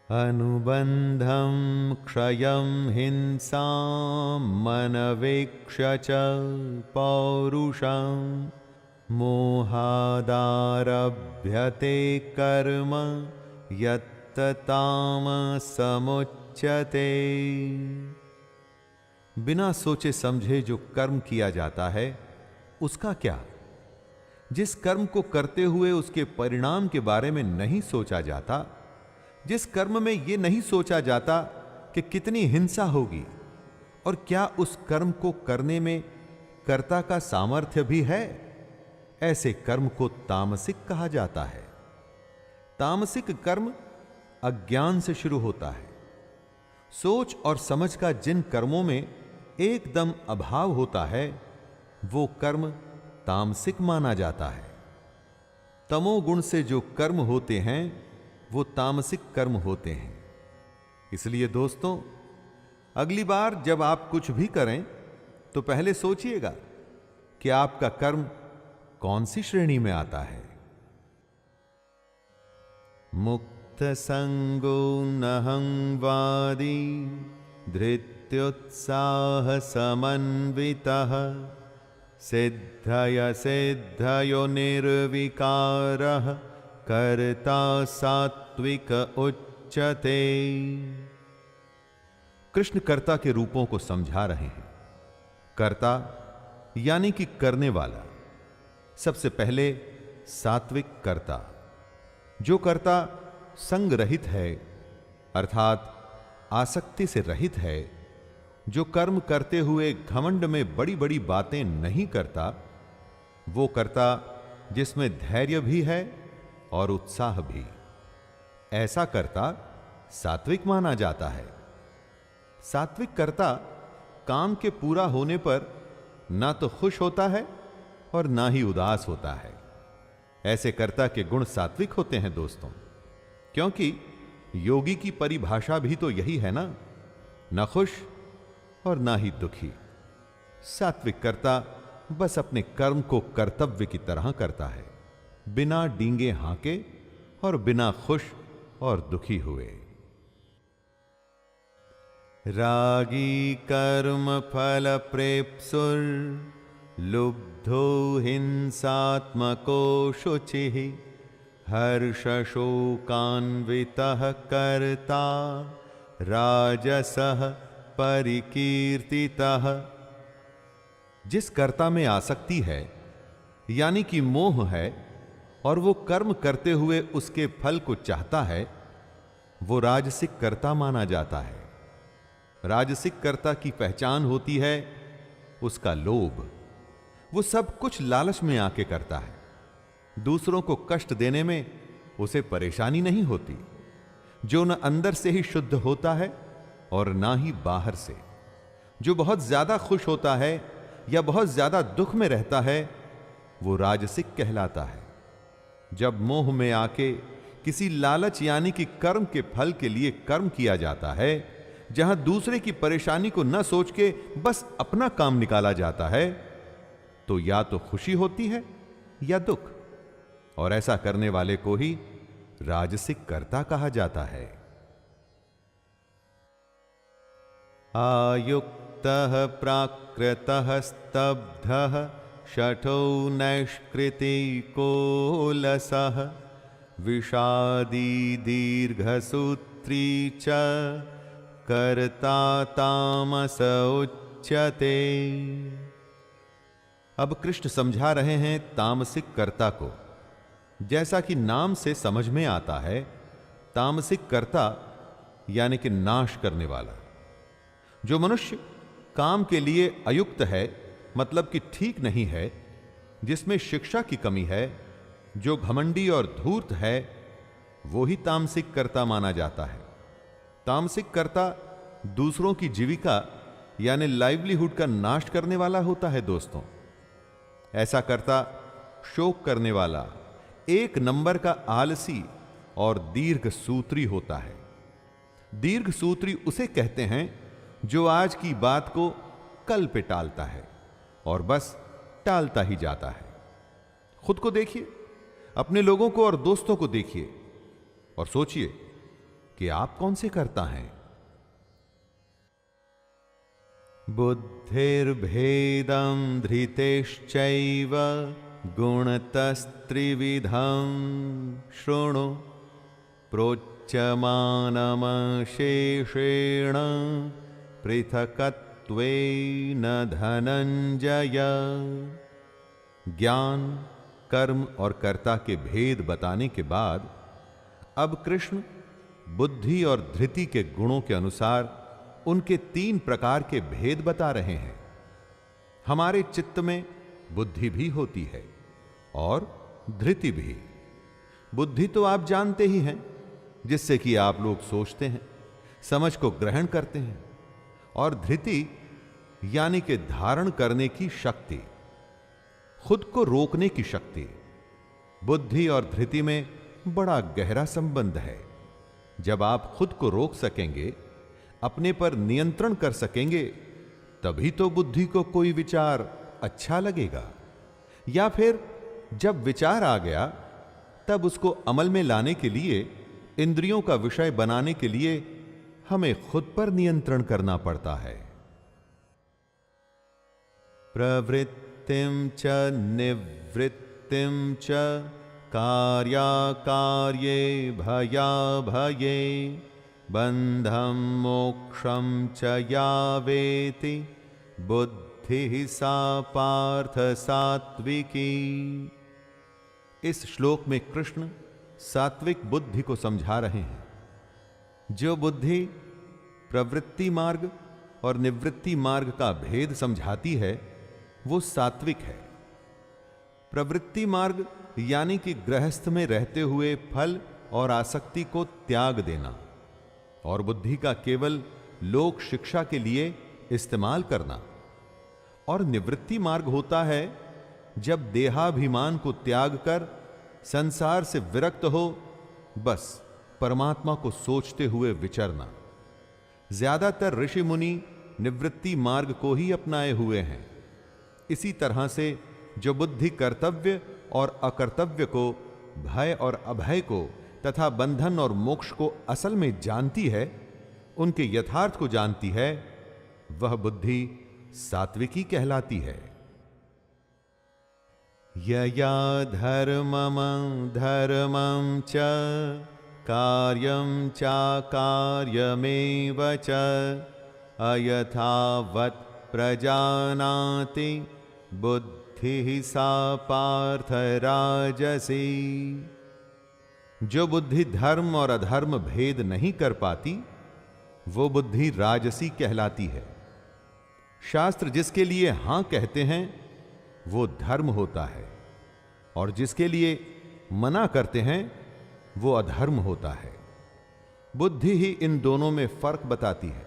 अनुबंधम क्षयं हिंसां मनवेक्ष्य च पौरुषं मोहादारभ्यते कर्म यत्तामसमुच्यते। बिना सोचे समझे जो कर्म किया जाता है उसका क्या? जिस कर्म को करते हुए उसके परिणाम के बारे में नहीं सोचा जाता, जिस कर्म में यह नहीं सोचा जाता कि कितनी हिंसा होगी और क्या उस कर्म को करने में कर्ता का सामर्थ्य भी है, ऐसे कर्म को तामसिक कहा जाता है। तामसिक कर्म अज्ञान से शुरू होता है। सोच और समझ का जिन कर्मों में एकदम अभाव होता है वो कर्म तामसिक माना जाता है। तमोगुण से जो कर्म होते हैं वो तामसिक कर्म होते हैं। इसलिए दोस्तों, अगली बार जब आप कुछ भी करें तो पहले सोचिएगा कि आपका कर्म कौन सी श्रेणी में आता है। मुक्त संगो नहंवादी धृत्युत्साह समन्वितः सिद्धय सिद्धयो निर्विकारः कर्ता सात्विक उच्यते। कृष्ण कर्ता के रूपों को समझा रहे हैं। कर्ता यानी कि करने वाला। सबसे पहले सात्विक कर्ता, जो कर्ता संग रहित है अर्थात आसक्ति से रहित है, जो कर्म करते हुए घमंड में बड़ी बड़ी बातें नहीं करता, वो कर्ता जिसमें धैर्य भी है और उत्साह भी, ऐसा कर्ता सात्विक माना जाता है। सात्विक कर्ता काम के पूरा होने पर ना तो खुश होता है और ना ही उदास होता है। ऐसे कर्ता के गुण सात्विक होते हैं दोस्तों, क्योंकि योगी की परिभाषा भी तो यही है ना, न खुश और ना ही दुखी। सात्विक कर्ता बस अपने कर्म को कर्तव्य की तरह करता है, बिना डींगे हांके और बिना खुश और दुखी हुए। रागी कर्म फल प्रेप्सुर लुब्धो हिंसात्मको शुचिः हर्ष शोकान्वितः कर्ता राजसः परिकीर्तितः। जिस कर्ता में आसक्ति है यानी कि मोह है और वो कर्म करते हुए उसके फल को चाहता है, वो राजसिक कर्ता माना जाता है। राजसिक कर्ता की पहचान होती है उसका लोभ। वो सब कुछ लालच में आके करता है। दूसरों को कष्ट देने में उसे परेशानी नहीं होती। जो न अंदर से ही शुद्ध होता है और ना ही बाहर से। जो बहुत ज्यादा खुश होता है या बहुत ज्यादा दुख में रहता है, वो राजसिक कहलाता है। जब मोह में आके किसी लालच यानी कि कर्म के फल के लिए कर्म किया जाता है, जहां दूसरे की परेशानी को न सोच के बस अपना काम निकाला जाता है, तो या तो खुशी होती है या दुख, और ऐसा करने वाले को ही राजसिक कर्ता कहा जाता है। आयुक्तः प्राकृतः स्तब्धः शठो नैष्कृतिको लसः विषादी दीर्घसूत्री च कर्ता तामस उच्यते। अब कृष्ण समझा रहे हैं तामसिक कर्ता को। जैसा कि नाम से समझ में आता है, तामसिक कर्ता यानी कि नाश करने वाला। जो मनुष्य काम के लिए अयुक्त है, मतलब कि ठीक नहीं है, जिसमें शिक्षा की कमी है, जो घमंडी और धूर्त है, वो ही तामसिक कर्ता माना जाता है। तामसिक कर्ता दूसरों की जीविका यानी लाइवलीहुड का नाश करने वाला होता है। दोस्तों, ऐसा कर्ता शोक करने वाला, एक नंबर का आलसी और दीर्घ सूत्री होता है। दीर्घ सूत्री उसे कहते हैं जो आज की बात को कल पे टालता है और बस टालता ही जाता है। खुद को देखिए, अपने लोगों को और दोस्तों को देखिए और सोचिए कि आप कौन से कर्ता हैं। बुद्धिर्भेदं धृतेश्चैव गुणतस्त्रिविधं शृणु प्रोच्यमानमशेषेण पृथकत्वेन धनंजय। ज्ञान, कर्म और कर्ता के भेद बताने के बाद अब कृष्ण बुद्धि और धृति के गुणों के अनुसार उनके 3 प्रकार के भेद बता रहे हैं। हमारे चित्त में बुद्धि भी होती है और धृति भी। बुद्धि तो आप जानते ही हैं, जिससे कि आप लोग सोचते हैं, समझ को ग्रहण करते हैं, और धृति यानी कि धारण करने की शक्ति, खुद को रोकने की शक्ति। बुद्धि और धृति में बड़ा गहरा संबंध है। जब आप खुद को रोक सकेंगे, अपने पर नियंत्रण कर सकेंगे, तभी तो बुद्धि को कोई विचार अच्छा लगेगा। या फिर जब विचार आ गया, तब उसको अमल में लाने के लिए, इंद्रियों का विषय बनाने के लिए हमें खुद पर नियंत्रण करना पड़ता है। प्रवृत्तिं च निवृत्तिं च कार्याकार्ये भयाभये बंधं मोक्षं च या वेति बुद्धिः सा पार्थ सात्विकी। इस श्लोक में कृष्ण सात्विक बुद्धि को समझा रहे हैं। जो बुद्धि प्रवृत्ति मार्ग और निवृत्ति मार्ग का भेद समझाती है, वो सात्विक है। प्रवृत्ति मार्ग यानी कि गृहस्थ में रहते हुए फल और आसक्ति को त्याग देना, और बुद्धि का केवल लोक शिक्षा के लिए इस्तेमाल करना। और निवृत्ति मार्ग होता है जब देहाभिमान को त्याग कर संसार से विरक्त हो, बस परमात्मा को सोचते हुए विचरना। ज्यादातर ऋषि मुनि निवृत्ति मार्ग को ही अपनाए हुए हैं। इसी तरह से जो बुद्धि कर्तव्य और अकर्तव्य को, भय और अभय को तथा बंधन और मोक्ष को असल में जानती है, उनके यथार्थ को जानती है, वह बुद्धि सात्विकी कहलाती है। यया धर्मं च कार्यं चाकार्यमेव च अयथावत् प्रजानाति बुद्धिः सा पार्थ राजसी। जो बुद्धि धर्म और अधर्म भेद नहीं कर पाती, वो बुद्धि राजसी कहलाती है। शास्त्र जिसके लिए हां कहते हैं, वो धर्म होता है, और जिसके लिए मना करते हैं, वो अधर्म होता है। बुद्धि ही इन दोनों में फर्क बताती है,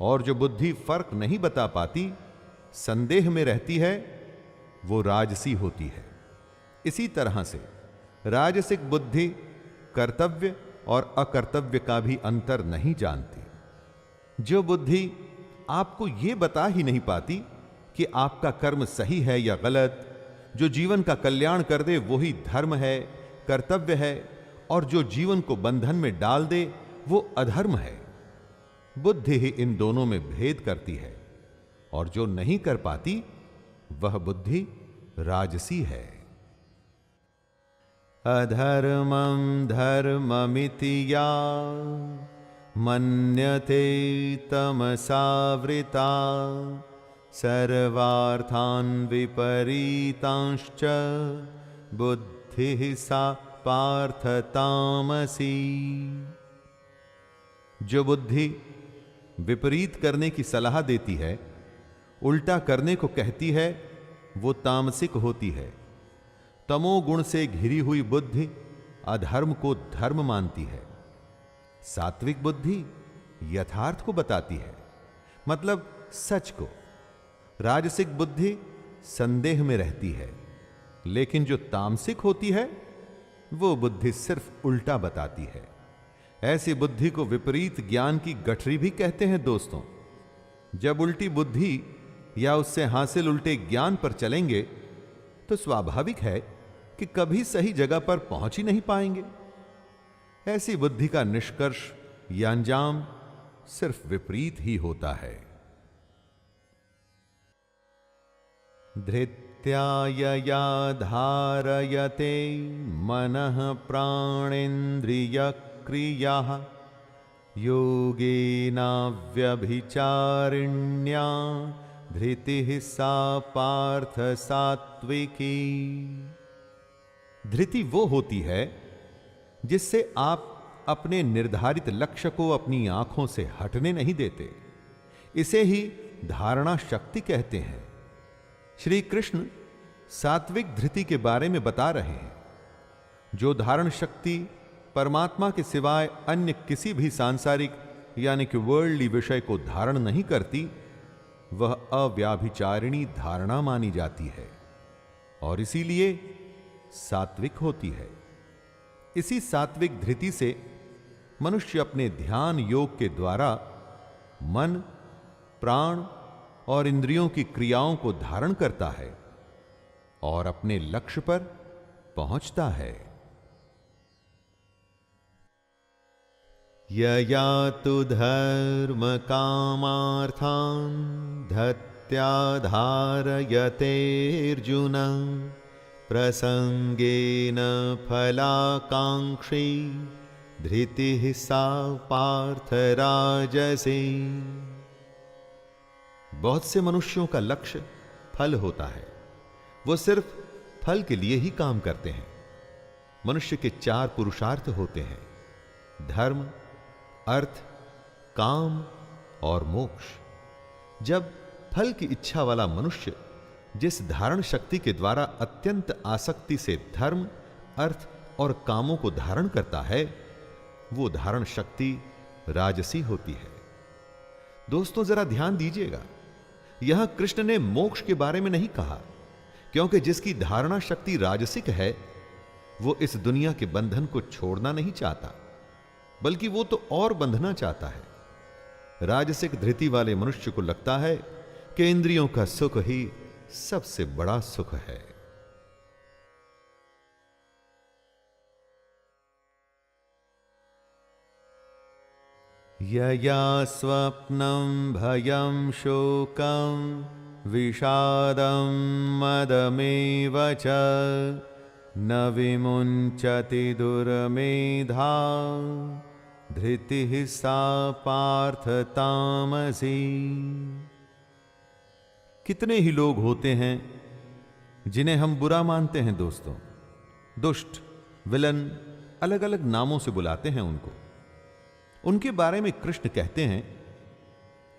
और जो बुद्धि फर्क नहीं बता पाती, संदेह में रहती है, वो राजसी होती है। इसी तरह से राजसिक बुद्धि कर्तव्य और अकर्तव्य का भी अंतर नहीं जानती। जो बुद्धि आपको यह बता ही नहीं पाती कि आपका कर्म सही है या गलत, जो जीवन का कल्याण कर दे वही धर्म है, कर्तव्य है, और जो जीवन को बंधन में डाल दे वो अधर्म है, बुद्धि ही इन दोनों में भेद करती है, और जो नहीं कर पाती वह बुद्धि राजसी है। अधर्मं धर्ममिति या मन्यते तमसावृता सर्वार्थान् विपरीतांश्च बुद्धिः सा पार्थ तामसी। जो बुद्धि विपरीत करने की सलाह देती है, उल्टा करने को कहती है, वो तामसिक होती है। तमोगुण से घिरी हुई बुद्धि अधर्म को धर्म मानती है। सात्विक बुद्धि यथार्थ को बताती है, मतलब सच को। राजसिक बुद्धि संदेह में रहती है, लेकिन जो तामसिक होती है वो बुद्धि सिर्फ उल्टा बताती है। ऐसी बुद्धि को विपरीत ज्ञान की गठरी भी कहते हैं दोस्तों। जब उल्टी बुद्धि या उससे हासिल उल्टे ज्ञान पर चलेंगे तो स्वाभाविक है कि कभी सही जगह पर पहुंच ही नहीं पाएंगे। ऐसी बुद्धि का निष्कर्ष या अंजाम सिर्फ विपरीत ही होता है। धृत्यायया धारयते मनः प्राणेन्द्रिय क्रियाः योगेनाव्यभिचारिण्या धृतिः सा पार्थ सात्विकी। धृति वो होती है जिससे आप अपने निर्धारित लक्ष्य को अपनी आंखों से हटने नहीं देते। इसे ही धारणा शक्ति कहते हैं। श्री कृष्ण सात्विक धृति के बारे में बता रहे हैं। जो धारण शक्ति परमात्मा के सिवाय अन्य किसी भी सांसारिक यानी कि वर्ल्डली विषय को धारण नहीं करती, वह अव्याभिचारिणी धारणा मानी जाती है और इसीलिए सात्विक होती है। इसी सात्विक धृति से मनुष्य अपने ध्यान योग के द्वारा मन, प्राण और इंद्रियों की क्रियाओं को धारण करता है और अपने लक्ष्य पर पहुंचता है। यया तु धर्म कामार्थान् धत्या धारयतेऽर्जुन प्रसंगेन फलाकांक्षी धृतिः सा पार्थ राजसी। बहुत से मनुष्यों का लक्ष्य फल होता है। वो सिर्फ फल के लिए ही काम करते हैं। मनुष्य के 4 पुरुषार्थ होते हैं: धर्म, अर्थ, काम और मोक्ष। जब फल की इच्छा वाला मनुष्य जिस धारण शक्ति के द्वारा अत्यंत आसक्ति से धर्म, अर्थ और कामों को धारण करता है, वो धारण शक्ति राजसी होती है। दोस्तों जरा ध्यान दीजिएगा, यहां कृष्ण ने मोक्ष के बारे में नहीं कहा, क्योंकि जिसकी धारणा शक्ति राजसिक है वो इस दुनिया के बंधन को छोड़ना नहीं चाहता, बल्कि वो तो और बंधना चाहता है। राजसिक धृति वाले मनुष्य को लगता है कि इंद्रियों का सुख ही सबसे बड़ा सुख है। यया स्वप्नं भयं शोकं विषादं मदमेव च न विमुञ्चति दुर्मेधा धृतिः सा पार्थ तामसी। कितने ही लोग होते हैं जिन्हें हम बुरा मानते हैं दोस्तों। दुष्ट, विलन, अलग अलग नामों से बुलाते हैं उनको। उनके बारे में कृष्ण कहते हैं,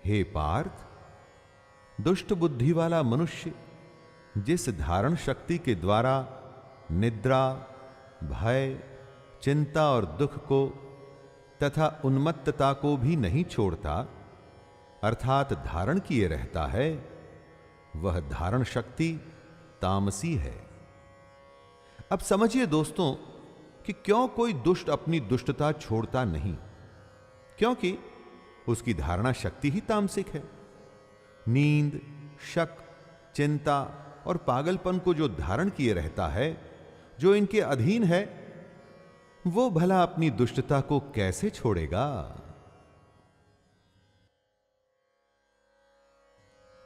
हे पार्थ, दुष्ट बुद्धि वाला मनुष्य जिस धारण शक्ति के द्वारा निद्रा, भय, चिंता और दुख को तथा उन्मत्तता को भी नहीं छोड़ता, अर्थात धारण किए रहता है, वह धारण शक्ति तामसी है। अब समझिए दोस्तों कि क्यों कोई दुष्ट अपनी दुष्टता छोड़ता नहीं, क्योंकि उसकी धारणा शक्ति ही तामसिक है। नींद, शक, चिंता और पागलपन को जो धारण किए रहता है, जो इनके अधीन है, वो भला अपनी दुष्टता को कैसे छोड़ेगा।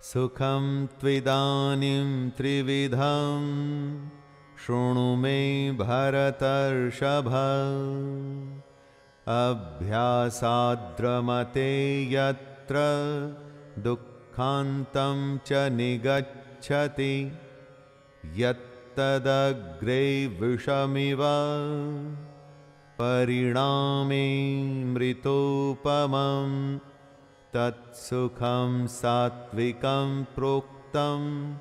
सुखम त्विदानीं त्रिविधम शृणु मे भरतर्षभ, अभ्यासाद्रमते यत्र दुःखान्तं च निगच्छति, यत्तदग्रे विषमिव परिणामे मृतोपमं, तत्सुखं सात्विकं प्रोक्तम्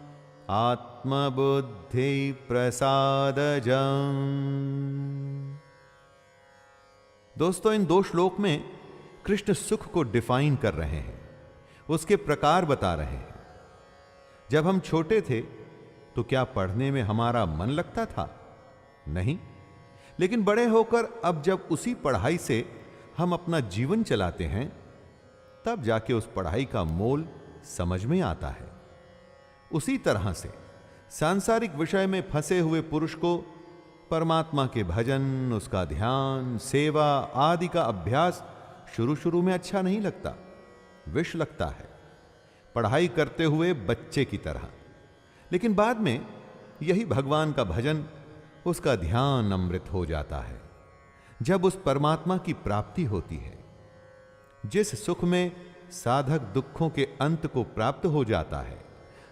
आत्मबुद्धि प्रसादजम्। दोस्तों, इन 2 श्लोक में कृष्ण सुख को डिफाइन कर रहे हैं, उसके प्रकार बता रहे हैं। जब हम छोटे थे तो क्या पढ़ने में हमारा मन लगता था? नहीं। लेकिन बड़े होकर अब जब उसी पढ़ाई से हम अपना जीवन चलाते हैं, तब जाके उस पढ़ाई का मोल समझ में आता है। उसी तरह से सांसारिक विषय में फंसे हुए पुरुष को परमात्मा के भजन, उसका ध्यान, सेवा आदि का अभ्यास शुरू शुरू में अच्छा नहीं लगता, विष लगता है, पढ़ाई करते हुए बच्चे की तरह। लेकिन बाद में यही भगवान का भजन, उसका ध्यान अमृत हो जाता है, जब उस परमात्मा की प्राप्ति होती है। जिस सुख में साधक दुखों के अंत को प्राप्त हो जाता है,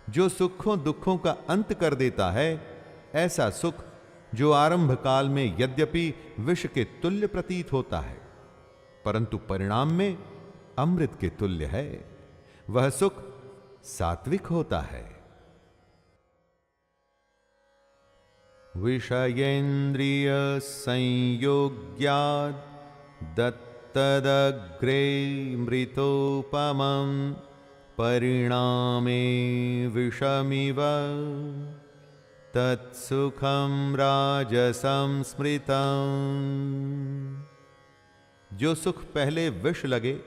जो सुखों दुखों का अंत कर देता है, ऐसा सुख जो आरंभ काल में यद्यपि विष के तुल्य प्रतीत होता है, परंतु परिणाम में अमृत के तुल्य है, वह सुख सात्विक होता है। विषयेन्द्रिय संयोग्याद् दत्तदग्रे मृतोपमं, परिणामे विषमिव तत्सुखम राजसं स्मृतम्। जो सुख पहले विष लगे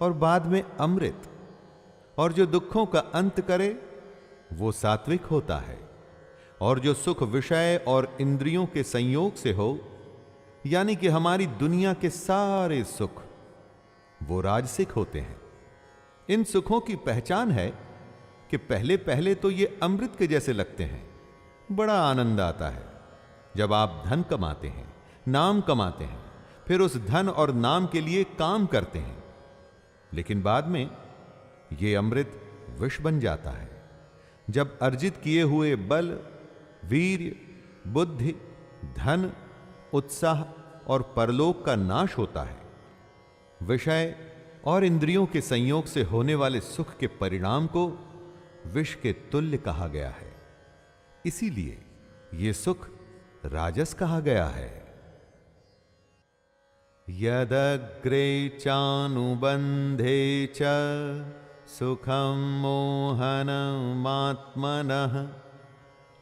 और बाद में अमृत, और जो दुखों का अंत करे, वो सात्विक होता है। और जो सुख विषय और इंद्रियों के संयोग से हो, यानी कि हमारी दुनिया के सारे सुख, वो राजसिक होते हैं। इन सुखों की पहचान है कि पहले पहले तो ये अमृत के जैसे लगते हैं, बड़ा आनंद आता है जब आप धन कमाते हैं, नाम कमाते हैं, फिर उस धन और नाम के लिए काम करते हैं। लेकिन बाद में ये अमृत विष बन जाता है, जब अर्जित किए हुए बल, वीर्य, बुद्धि, धन, उत्साह और परलोक का नाश होता है। विषय और इंद्रियों के संयोग से होने वाले सुख के परिणाम को विष के तुल्य कहा गया है। इसीलिए ये सुख राजस कहा गया है। यदग्रे चानुबंधे च सुखम मोहनमात्मनः,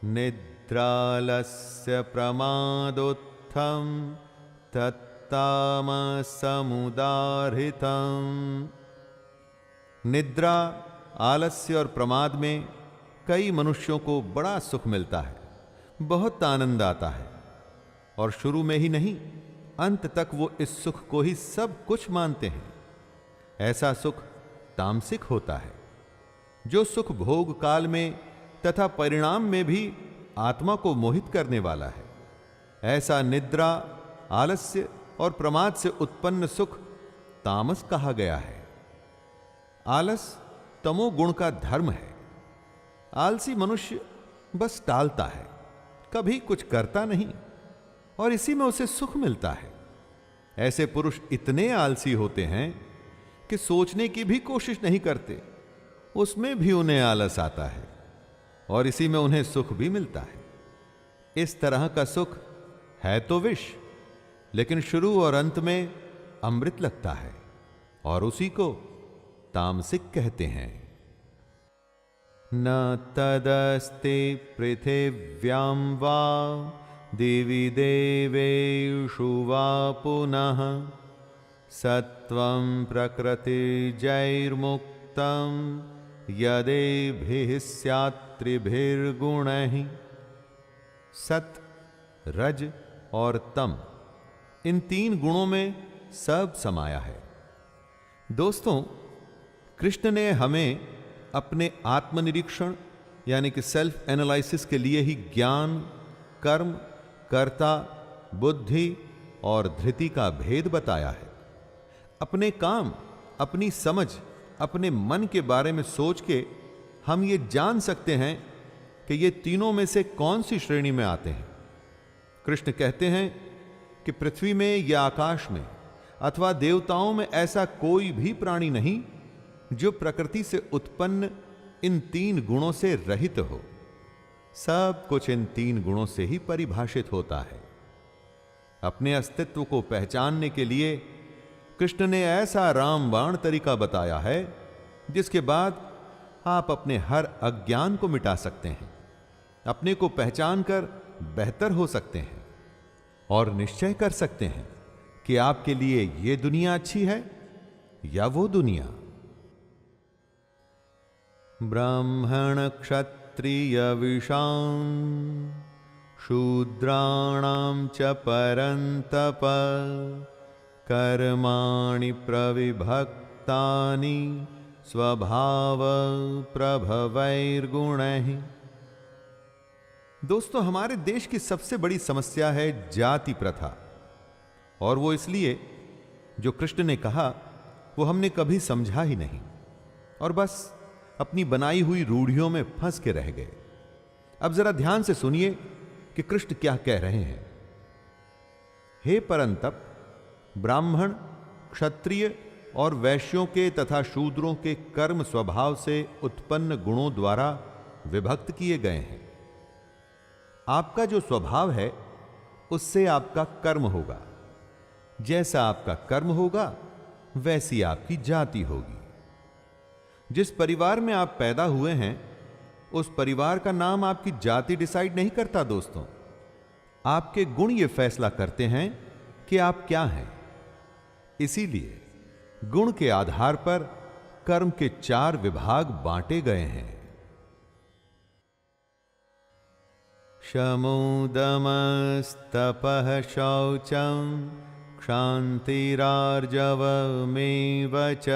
निद्रालस्य प्रमादोत्थम तत्तामसमुदाहृतम्। निद्रा, आलस्य और प्रमाद में कई मनुष्यों को बड़ा सुख मिलता है, बहुत आनंद आता है, और शुरू में ही नहीं, अंत तक वो इस सुख को ही सब कुछ मानते हैं। ऐसा सुख तामसिक होता है। जो सुख भोग काल में तथा परिणाम में भी आत्मा को मोहित करने वाला है, ऐसा निद्रा, आलस्य और प्रमाद से उत्पन्न सुख तामस कहा गया है। आलस तमोगुण का धर्म है। आलसी मनुष्य बस टालता है, कभी कुछ करता नहीं, और इसी में उसे सुख मिलता है। ऐसे पुरुष इतने आलसी होते हैं कि सोचने की भी कोशिश नहीं करते, उसमें भी उन्हें आलस आता है, और इसी में उन्हें सुख भी मिलता है। इस तरह का सुख है तो विष, लेकिन शुरू और अंत में अमृत लगता है और उसी को तामसिक कहते हैं। न तदस्ति पृथिव्यां वा दिवि देवेषु वा पुनः सत्वं प्रकृतिजैर्मुक्तं यदेभिः स्यात् त्रिभिर्गुणैः। सत, रज और तम, इन 3 गुणों में सब समाया है। दोस्तों, कृष्ण ने हमें अपने आत्मनिरीक्षण यानी कि सेल्फ एनालिसिस के लिए ही ज्ञान, कर्म, कर्ता, बुद्धि और धृति का भेद बताया है। अपने काम, अपनी समझ, अपने मन के बारे में सोच के हम ये जान सकते हैं कि ये तीनों में से कौन सी श्रेणी में आते हैं। कृष्ण कहते हैं कि पृथ्वी में या आकाश में अथवा देवताओं में ऐसा कोई भी प्राणी नहीं जो प्रकृति से उत्पन्न इन 3 गुणों से रहित हो। सब कुछ इन 3 गुणों से ही परिभाषित होता है। अपने अस्तित्व को पहचानने के लिए कृष्ण ने ऐसा रामबाण तरीका बताया है जिसके बाद आप अपने हर अज्ञान को मिटा सकते हैं, अपने को पहचान कर बेहतर हो सकते हैं और निश्चय कर सकते हैं कि आपके लिए यह दुनिया अच्छी है या वो दुनिया। ब्राह्मण क्षत्रिय विषां शूद्राणां च परन्तप कर्माणि प्रविभक्तानि स्वभाव प्रभवैर्गुणैः। दोस्तों, हमारे देश की सबसे बड़ी समस्या है जाति प्रथा, और वो इसलिए जो कृष्ण ने कहा वो हमने कभी समझा ही नहीं और बस अपनी बनाई हुई रूढ़ियों में फंस के रह गए। अब जरा ध्यान से सुनिए कि कृष्ण क्या कह रहे हैं। हे परंतप, ब्राह्मण, क्षत्रिय और वैश्यों के तथा शूद्रों के कर्म स्वभाव से उत्पन्न गुणों द्वारा विभक्त किए गए हैं। आपका जो स्वभाव है उससे आपका कर्म होगा। जैसा आपका कर्म होगा वैसी आपकी जाति होगी। जिस परिवार में आप पैदा हुए हैं उस परिवार का नाम आपकी जाति डिसाइड नहीं करता। दोस्तों, आपके गुण ये फैसला करते हैं कि आप क्या हैं। इसीलिए गुण के आधार पर कर्म के 4 विभाग बांटे गए हैं। शमोदमस्तपः शौचं क्षान्तिरार्जवमेव च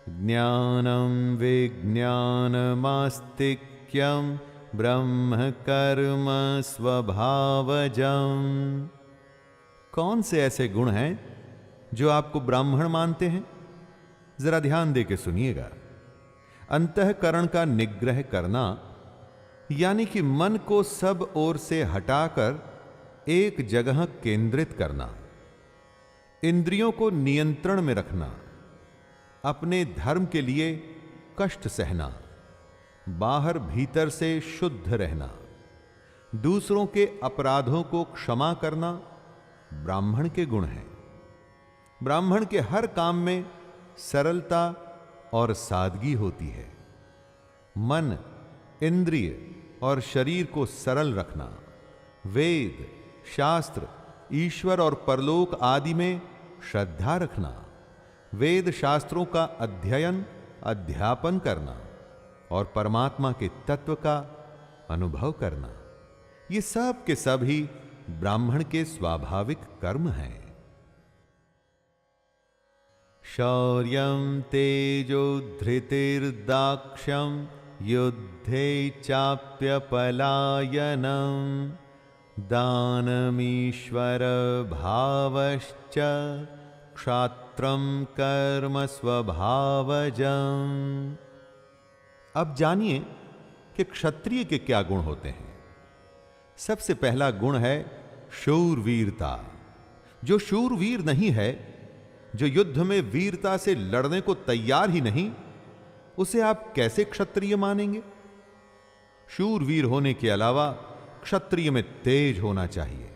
ज्ञानं विज्ञानमास्तिक्यं ब्रह्म कर्म स्वभावजम्। कौन से ऐसे गुण हैं जो आपको ब्राह्मण मानते हैं? जरा ध्यान दे के सुनिएगा। अंतःकरण का निग्रह करना यानी कि मन को सब ओर से हटाकर एक जगह केंद्रित करना, इंद्रियों को नियंत्रण में रखना, अपने धर्म के लिए कष्ट सहना, बाहर भीतर से शुद्ध रहना, दूसरों के अपराधों को क्षमा करना ब्राह्मण के गुण हैं। ब्राह्मण के हर काम में सरलता और सादगी होती है। मन, इंद्रिय और शरीर को सरल रखना, वेद, शास्त्र, ईश्वर और परलोक आदि में श्रद्धा रखना, वेद शास्त्रों का अध्ययन, अध्यापन करना और परमात्मा के तत्व का अनुभव करना, ये सब के सब ही ब्राह्मण के स्वाभाविक कर्म हैं। शौर्यं तेजो धृतिर्दाक्ष्यं युद्धे चाप्यपलायनं दानमीश्वर भावश्च क्षात्रं कर्म स्वभावजम्। अब जानिए कि क्षत्रिय के क्या गुण होते हैं। सबसे पहला गुण है शूरवीरता। जो शूरवीर नहीं है, जो युद्ध में वीरता से लड़ने को तैयार ही नहीं, उसे आप कैसे क्षत्रिय मानेंगे? शूरवीर होने के अलावा क्षत्रिय में तेज होना चाहिए,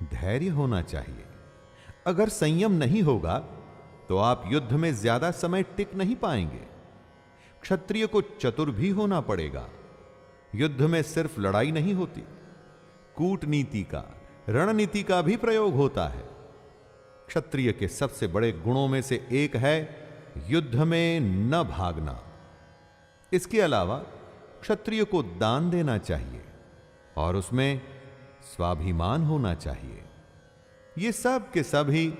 धैर्य होना चाहिए, अगर संयम नहीं होगा तो आप युद्ध में ज्यादा समय टिक नहीं पाएंगे। क्षत्रिय को चतुर भी होना पड़ेगा। युद्ध में सिर्फ लड़ाई नहीं होती, कूटनीति का, रणनीति का भी प्रयोग होता है। क्षत्रिय के सबसे बड़े गुणों में से एक है युद्ध में न भागना। इसके अलावा क्षत्रिय को दान देना चाहिए और उसमें स्वाभिमान होना चाहिए। ये सब के सभी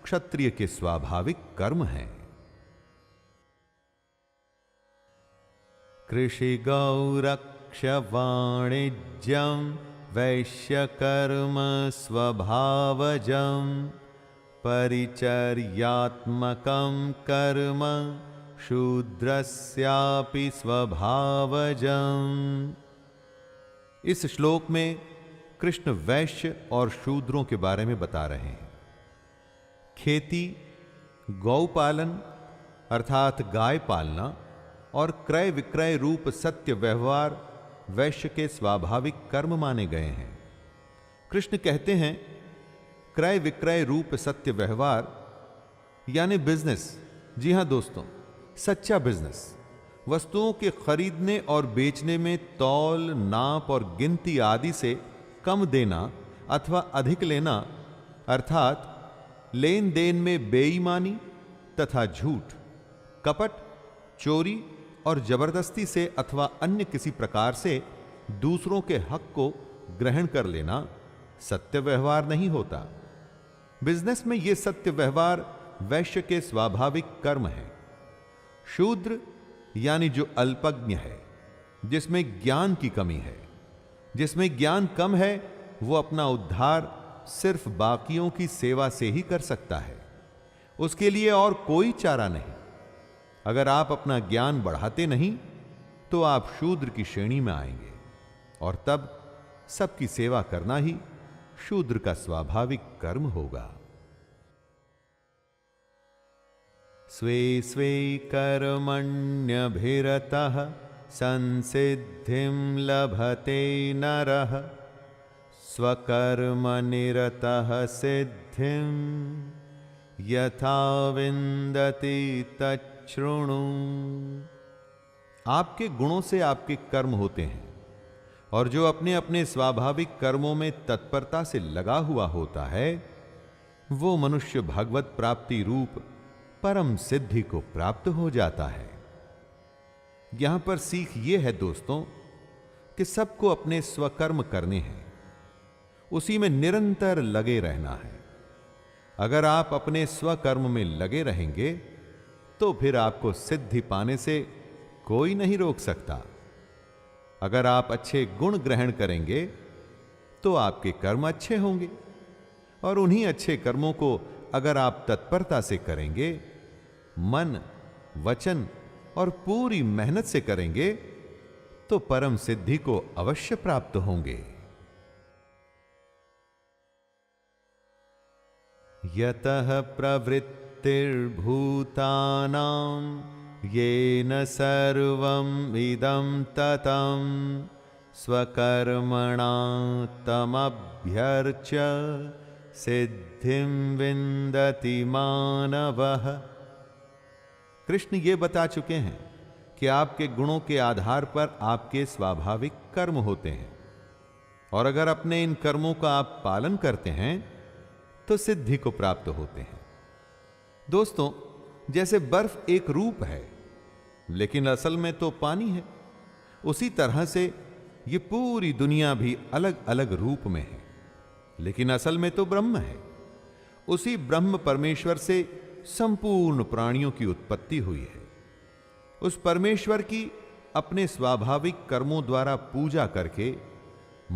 क्षत्रिय के स्वाभाविक कर्म हैं। कृषि गौरक्ष वाणिज्यम वैश्य कर्म स्वभावजम परिचर्यात्मकं कर्म शूद्रस्यापि स्वभावजम। इस श्लोक में कृष्ण वैश्य और शूद्रों के बारे में बता रहे हैं। खेती, गौपालन अर्थात गाय पालना और क्रय विक्रय रूप सत्य व्यवहार वैश्य के स्वाभाविक कर्म माने गए हैं। कृष्ण कहते हैं क्रय विक्रय रूप सत्य व्यवहार यानी बिजनेस। जी हां दोस्तों, सच्चा बिजनेस वस्तुओं के खरीदने और बेचने में तौल, नाप और गिनती आदि से कम देना अथवा अधिक लेना अर्थात लेन देन में बेईमानी तथा झूठ, कपट, चोरी और जबरदस्ती से अथवा अन्य किसी प्रकार से दूसरों के हक को ग्रहण कर लेना सत्य व्यवहार नहीं होता। बिजनेस में यह सत्य व्यवहार वैश्य के स्वाभाविक कर्म है। शूद्र यानी जो अल्पज्ञ है, जिसमें ज्ञान की कमी है, जिसमें ज्ञान कम है, वो अपना उद्धार सिर्फ बाकियों की सेवा से ही कर सकता है। उसके लिए और कोई चारा नहीं। अगर आप अपना ज्ञान बढ़ाते नहीं तो आप शूद्र की श्रेणी में आएंगे और तब सबकी सेवा करना ही शूद्र का स्वाभाविक कर्म होगा। स्वे स्वे कर्मण्यभिरतः संसिद्धिं लभते नरः स्वकर्मनिरतः सिद्धिं यथा विन्दति तच्छृणु। आपके गुणों से आपके कर्म होते हैं और जो अपने अपने स्वाभाविक कर्मों में तत्परता से लगा हुआ होता है वो मनुष्य भगवत प्राप्ति रूप परम सिद्धि को प्राप्त हो जाता है। यहां पर सीख यह है दोस्तों कि सबको अपने स्वकर्म करने हैं, उसी में निरंतर लगे रहना है। अगर आप अपने स्वकर्म में लगे रहेंगे तो फिर आपको सिद्धि पाने से कोई नहीं रोक सकता। अगर आप अच्छे गुण ग्रहण करेंगे तो आपके कर्म अच्छे होंगे और उन्हीं अच्छे कर्मों को अगर आप तत्परता से करेंगे, मन, वचन और पूरी मेहनत से करेंगे तो परम सिद्धि को अवश्य प्राप्त होंगे। यतः प्रवृत्तिर्भूतानां येन सर्वं इदं ततं स्वकर्मणा तमभ्यर्च्य सिद्धिं विन्दति मानवः। कृष्ण ये बता चुके हैं कि आपके गुणों के आधार पर आपके स्वाभाविक कर्म होते हैं और अगर अपने इन कर्मों का आप पालन करते हैं तो सिद्धि को प्राप्त होते हैं। दोस्तों, जैसे बर्फ एक रूप है लेकिन असल में तो पानी है, उसी तरह से ये पूरी दुनिया भी अलग अलग रूप में है लेकिन असल में तो ब्रह्म है। उसी ब्रह्म परमेश्वर से संपूर्ण प्राणियों की उत्पत्ति हुई है। उस परमेश्वर की अपने स्वाभाविक कर्मों द्वारा पूजा करके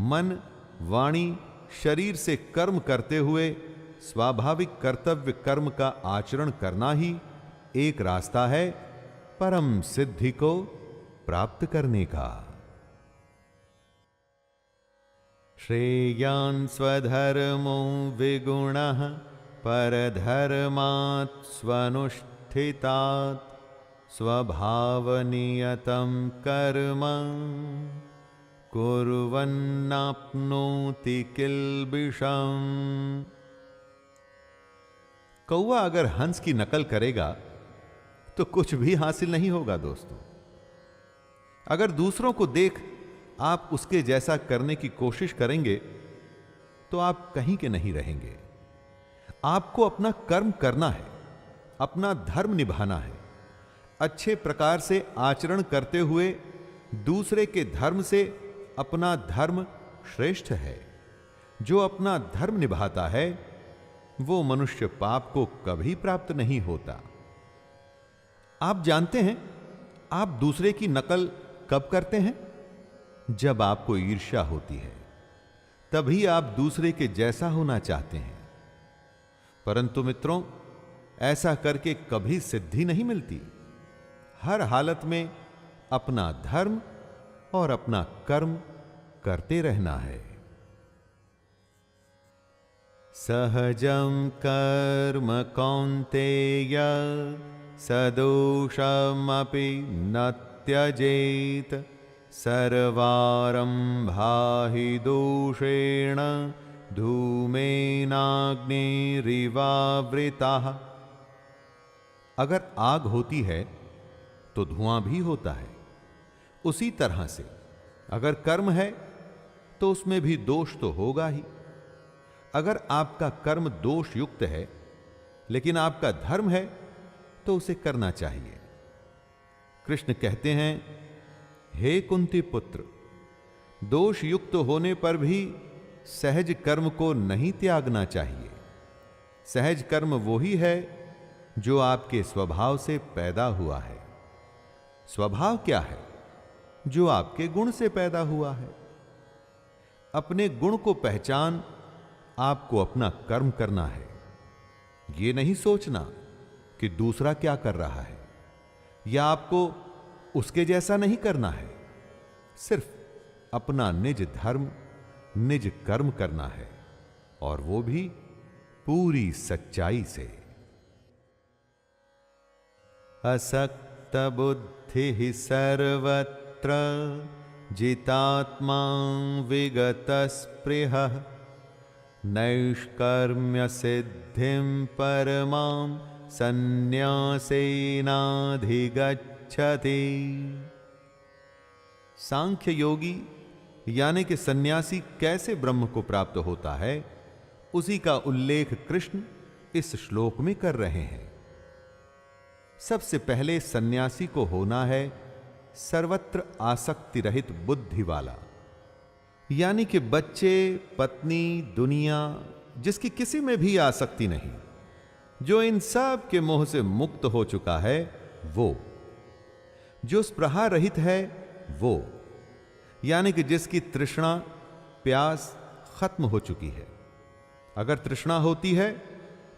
मन, वाणी, शरीर से कर्म करते हुए स्वाभाविक कर्तव्य कर्म का आचरण करना ही एक रास्ता है परम सिद्धि को प्राप्त करने का। श्रेयान् स्वधर्मो विगुणः परधर्मात् स्वनुष्ठितात् स्वभावनियतं कर्म कुर्वन्नाप्नोति किल्बिषम्। कौवा अगर हंस की नकल करेगा तो कुछ भी हासिल नहीं होगा दोस्तों। अगर दूसरों को देख आप उसके जैसा करने की कोशिश करेंगे तो आप कहीं के नहीं रहेंगे। आपको अपना कर्म करना है, अपना धर्म निभाना है। अच्छे प्रकार से आचरण करते हुए दूसरे के धर्म से अपना धर्म श्रेष्ठ है। जो अपना धर्म निभाता है वो मनुष्य पाप को कभी प्राप्त नहीं होता। आप जानते हैं आप दूसरे की नकल कब करते हैं? जब आपको ईर्ष्या होती है तभी आप दूसरे के जैसा होना चाहते हैं। परंतु मित्रों, ऐसा करके कभी सिद्धि नहीं मिलती। हर हालत में अपना धर्म और अपना कर्म करते रहना है। सहजं कर्म कौन्तेय सदोषमपि न त्यजेत सर्वारंभा हि दोषेण धूमेनाग्निरिवावृताः। अगर आग होती है तो धुआं भी होता है। उसी तरह से अगर कर्म है तो उसमें भी दोष तो होगा ही। अगर आपका कर्म दोष युक्त है लेकिन आपका धर्म है तो उसे करना चाहिए। कृष्ण कहते हैं, हे कुंती पुत्र, दोष युक्त होने पर भी सहज कर्म को नहीं त्यागना चाहिए। सहज कर्म वही है जो आपके स्वभाव से पैदा हुआ है। स्वभाव क्या है? जो आपके गुण से पैदा हुआ है। अपने गुण को पहचान आपको अपना कर्म करना है। यह नहीं सोचना कि दूसरा क्या कर रहा है या आपको उसके जैसा नहीं करना है। सिर्फ अपना निज धर्म, निज कर्म करना है, और वो भी पूरी सच्चाई से। असक्त बुद्धि सर्वत्र जितात्मा विगत स्पृहः नैष्कर्म्य सिद्धिं परमां संन्यासेनाधिगच्छति। सांख्य योगी यानी कि सन्यासी कैसे ब्रह्म को प्राप्त होता है, उसी का उल्लेख कृष्ण इस श्लोक में कर रहे हैं। सबसे पहले सन्यासी को होना है सर्वत्र आसक्ति रहित बुद्धि वाला, यानी कि बच्चे, पत्नी, दुनिया, जिसकी किसी में भी आसक्ति नहीं, जो इन सब के मोह से मुक्त हो चुका है, वो जो स्पृहा रहित है, वो यानी कि जिसकी तृष्णा, प्यास खत्म हो चुकी है। अगर तृष्णा होती है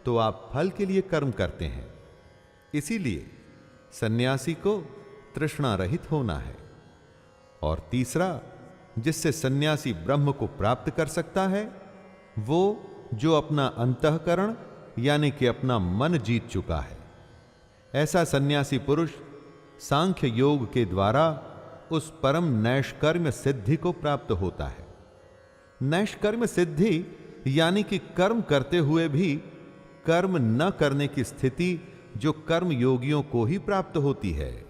तो आप फल के लिए कर्म करते हैं। इसीलिए सन्यासी को तृष्णा रहित होना है। और तीसरा, जिससे सन्यासी ब्रह्म को प्राप्त कर सकता है, वो जो अपना अंतःकरण यानी कि अपना मन जीत चुका है। ऐसा सन्यासी पुरुष सांख्य योग के द्वारा उस परम नैष्कर्म्य सिद्धि को प्राप्त होता है। नैष्कर्म्य सिद्धि यानी कि कर्म करते हुए भी कर्म न करने की स्थिति, जो कर्म योगियों को ही प्राप्त होती है।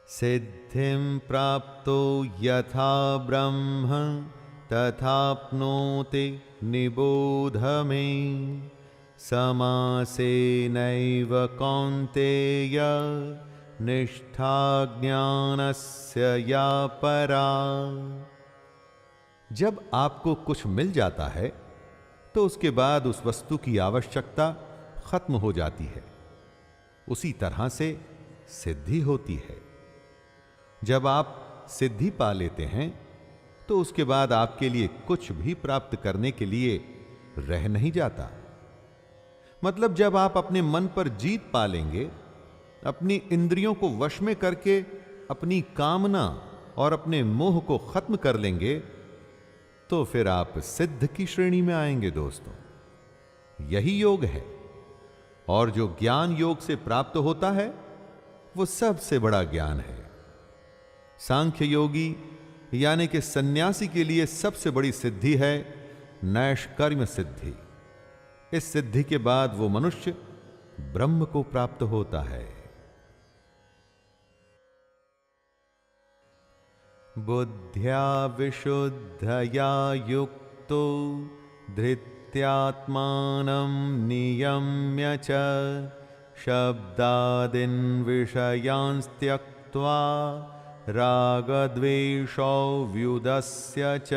सिद्धिं प्राप्तो यथा ब्रह्म तथाप्नोति निबोध मे समासेनैव कौन्तेय निष्ठा ज्ञानस्य या परा। जब आपको कुछ मिल जाता है तो उसके बाद उस वस्तु की आवश्यकता खत्म हो जाती है। उसी तरह से सिद्धि होती है। जब आप सिद्धि पा लेते हैं तो उसके बाद आपके लिए कुछ भी प्राप्त करने के लिए रह नहीं जाता। मतलब जब आप अपने मन पर जीत पा लेंगे, अपनी इंद्रियों को वश में करके अपनी कामना और अपने मोह को खत्म कर लेंगे, तो फिर आप सिद्ध की श्रेणी में आएंगे दोस्तों। यही योग है। और जो ज्ञान योग से प्राप्त होता है वो सबसे बड़ा ज्ञान है। सांख्य योगी यानी कि सन्यासी के लिए सबसे बड़ी सिद्धि है नैष्कर्म्य सिद्धि, इस सिद्धि के बाद वो मनुष्य ब्रह्म को प्राप्त होता है। बुद्ध्या विशुद्धया युक्तो धृत्यात्मानं नियम्य च शब्दादीन् विषयान् त्यक्त्वा रागद्वेषौ व्युदस्य च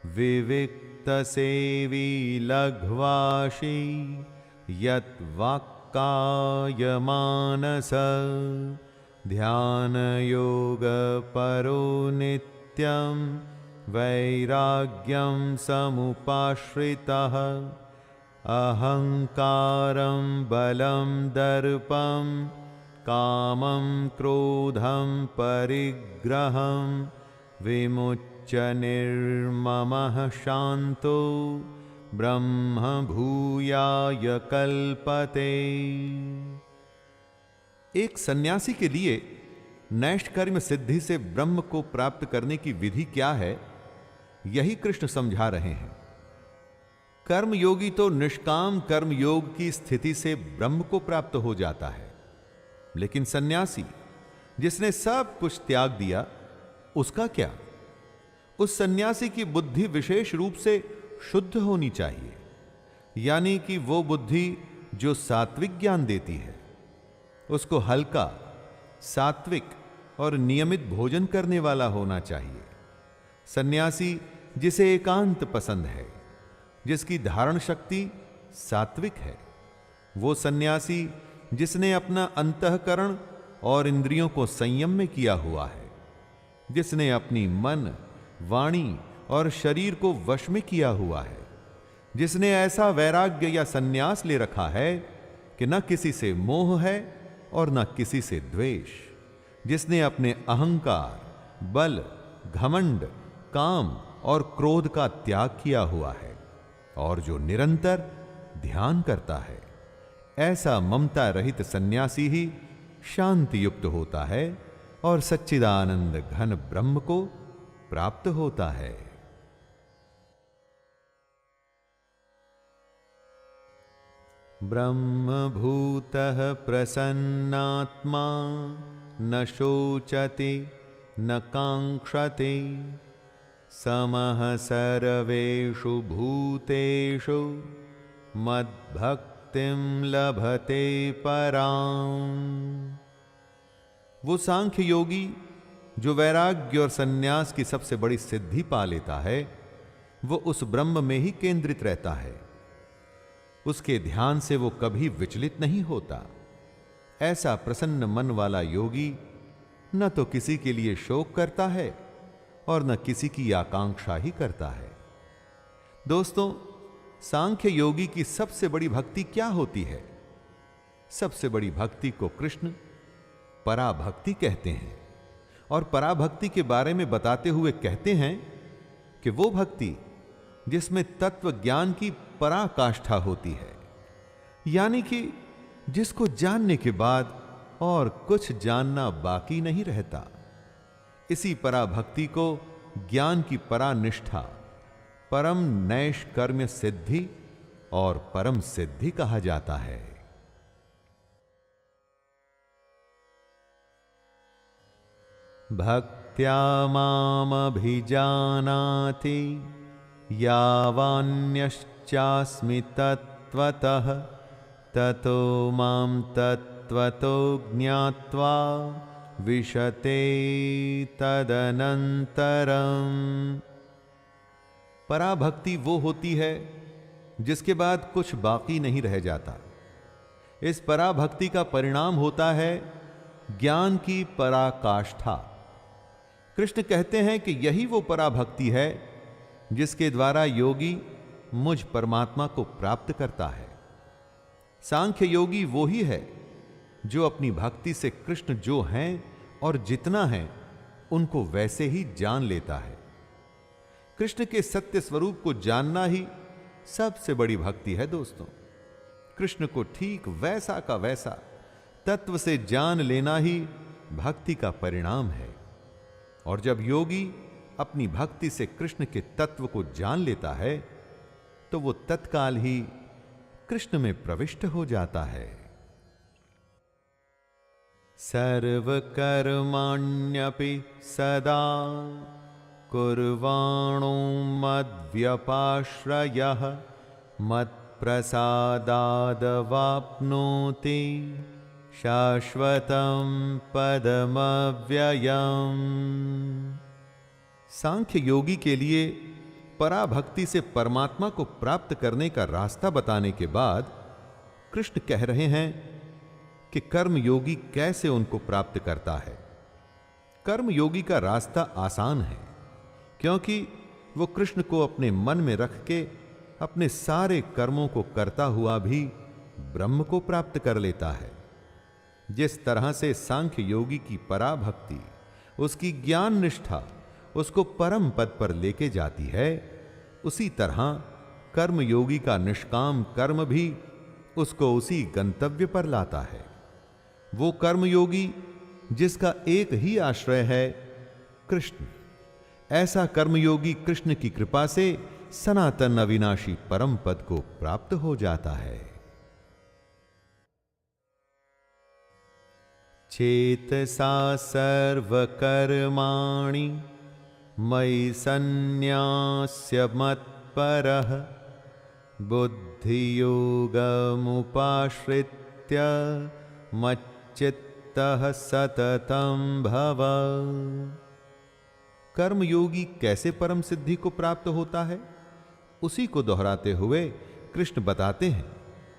विविक्तसेवी लघ्वाशी यत्वाक्कायमानस ध्यानयोगपरो नित्यं वैराग्यं समुपाश्रितः अहंकारं बलं दर्पं कामं क्रोधं परिग्रहं विमुच्य निर्ममः शांतो ब्रह्म भूयाय कल्पते। एक सन्यासी के लिए नैष्कर्म्य सिद्धि से ब्रह्म को प्राप्त करने की विधि क्या है, यही कृष्ण समझा रहे हैं। कर्म योगी तो निष्काम कर्म योग की स्थिति से ब्रह्म को प्राप्त हो जाता है, लेकिन सन्यासी जिसने सब कुछ त्याग दिया, उसका क्या? उस सन्यासी की बुद्धि विशेष रूप से शुद्ध होनी चाहिए, यानी कि वो बुद्धि जो सात्विक ज्ञान देती है। उसको हल्का, सात्विक और नियमित भोजन करने वाला होना चाहिए। सन्यासी जिसे एकांत पसंद है, जिसकी धारण शक्ति सात्विक है, वो सन्यासी जिसने अपना अंतःकरण और इंद्रियों को संयम में किया हुआ है, जिसने अपनी मन, वाणी और शरीर को वश में किया हुआ है, जिसने ऐसा वैराग्य या सन्यास ले रखा है कि न किसी से मोह है और न किसी से द्वेष, जिसने अपने अहंकार, बल, घमंड, काम और क्रोध का त्याग किया हुआ है और जो निरंतर ध्यान करता है, ऐसा ममता रहित सन्यासी ही शांति युक्त होता है और सच्चिदानंद घन ब्रह्म को प्राप्त होता है। ब्रह्मभूतः प्रसन्नात्मा न शोचति न कांक्षति समः सर्वेषु भूतेषु मद्भक्तिं लभते पराम्। वो सांख्य योगी जो वैराग्य और सन्यास की सबसे बड़ी सिद्धि पा लेता है, वो उस ब्रह्म में ही केंद्रित रहता है। उसके ध्यान से वो कभी विचलित नहीं होता। ऐसा प्रसन्न मन वाला योगी न तो किसी के लिए शोक करता है और न किसी की आकांक्षा ही करता है। दोस्तों, सांख्य योगी की सबसे बड़ी भक्ति क्या होती है? सबसे बड़ी भक्ति को कृष्ण पराभक्ति कहते हैं और पराभक्ति के बारे में बताते हुए कहते हैं कि वो भक्ति जिसमें तत्व ज्ञान की पराकाष्ठा होती है, यानी कि जिसको जानने के बाद और कुछ जानना बाकी नहीं रहता। इसी पराभक्ति को ज्ञान की परानिष्ठा, परम नैष्कर्म्य सिद्धि और परम सिद्धि कहा जाता है। भक्त्या मामभिजानाति यावान्यश्चास्मि तत्त्वतः ततो मां तत्त्वतो ज्ञात्वा विशते तदनन्तरम्। पराभक्ति वो होती है जिसके बाद कुछ बाकी नहीं रह जाता। इस पराभक्ति का परिणाम होता है ज्ञान की पराकाष्ठा। कृष्ण कहते हैं कि यही वो पराभक्ति है जिसके द्वारा योगी मुझ परमात्मा को प्राप्त करता है। सांख्य योगी वो ही है जो अपनी भक्ति से कृष्ण जो हैं और जितना है उनको वैसे ही जान लेता है। कृष्ण के सत्य स्वरूप को जानना ही सबसे बड़ी भक्ति है। दोस्तों, कृष्ण को ठीक वैसा का वैसा तत्व से जान लेना ही भक्ति का परिणाम है। और जब योगी अपनी भक्ति से कृष्ण के तत्व को जान लेता है तो वो तत्काल ही कृष्ण में प्रविष्ट हो जाता है। सर्वकर्माण्यपि सदा कुर्वाणो मद्व्यपाश्रयः मत्प्रसादादवाप्नोति शाश्वतं पदमव्ययम्। सांख्य योगी के लिए पराभक्ति से परमात्मा को प्राप्त करने का रास्ता बताने के बाद कृष्ण कह रहे हैं कि कर्म योगी कैसे उनको प्राप्त करता है। कर्म योगी का रास्ता आसान है, क्योंकि वो कृष्ण को अपने मन में रख के अपने सारे कर्मों को करता हुआ भी ब्रह्म को प्राप्त कर लेता है। जिस तरह से सांख्य योगी की पराभक्ति, उसकी ज्ञान निष्ठा उसको परम पद पर लेके जाती है, उसी तरह कर्म योगी का निष्काम कर्म भी उसको उसी गंतव्य पर लाता है। वो कर्म योगी जिसका एक ही आश्रय है कृष्ण, ऐसा कर्मयोगी कृष्ण की कृपा से सनातन अविनाशी परम पद को प्राप्त हो जाता है। चेतसा सर्वकर्माणि मयि सन्न्यास्य मत्परः बुद्धियोगमुपाश्रित्य मच्चित्तः सततं भव। कर्मयोगी कैसे परम सिद्धि को प्राप्त होता है, उसी को दोहराते हुए कृष्ण बताते हैं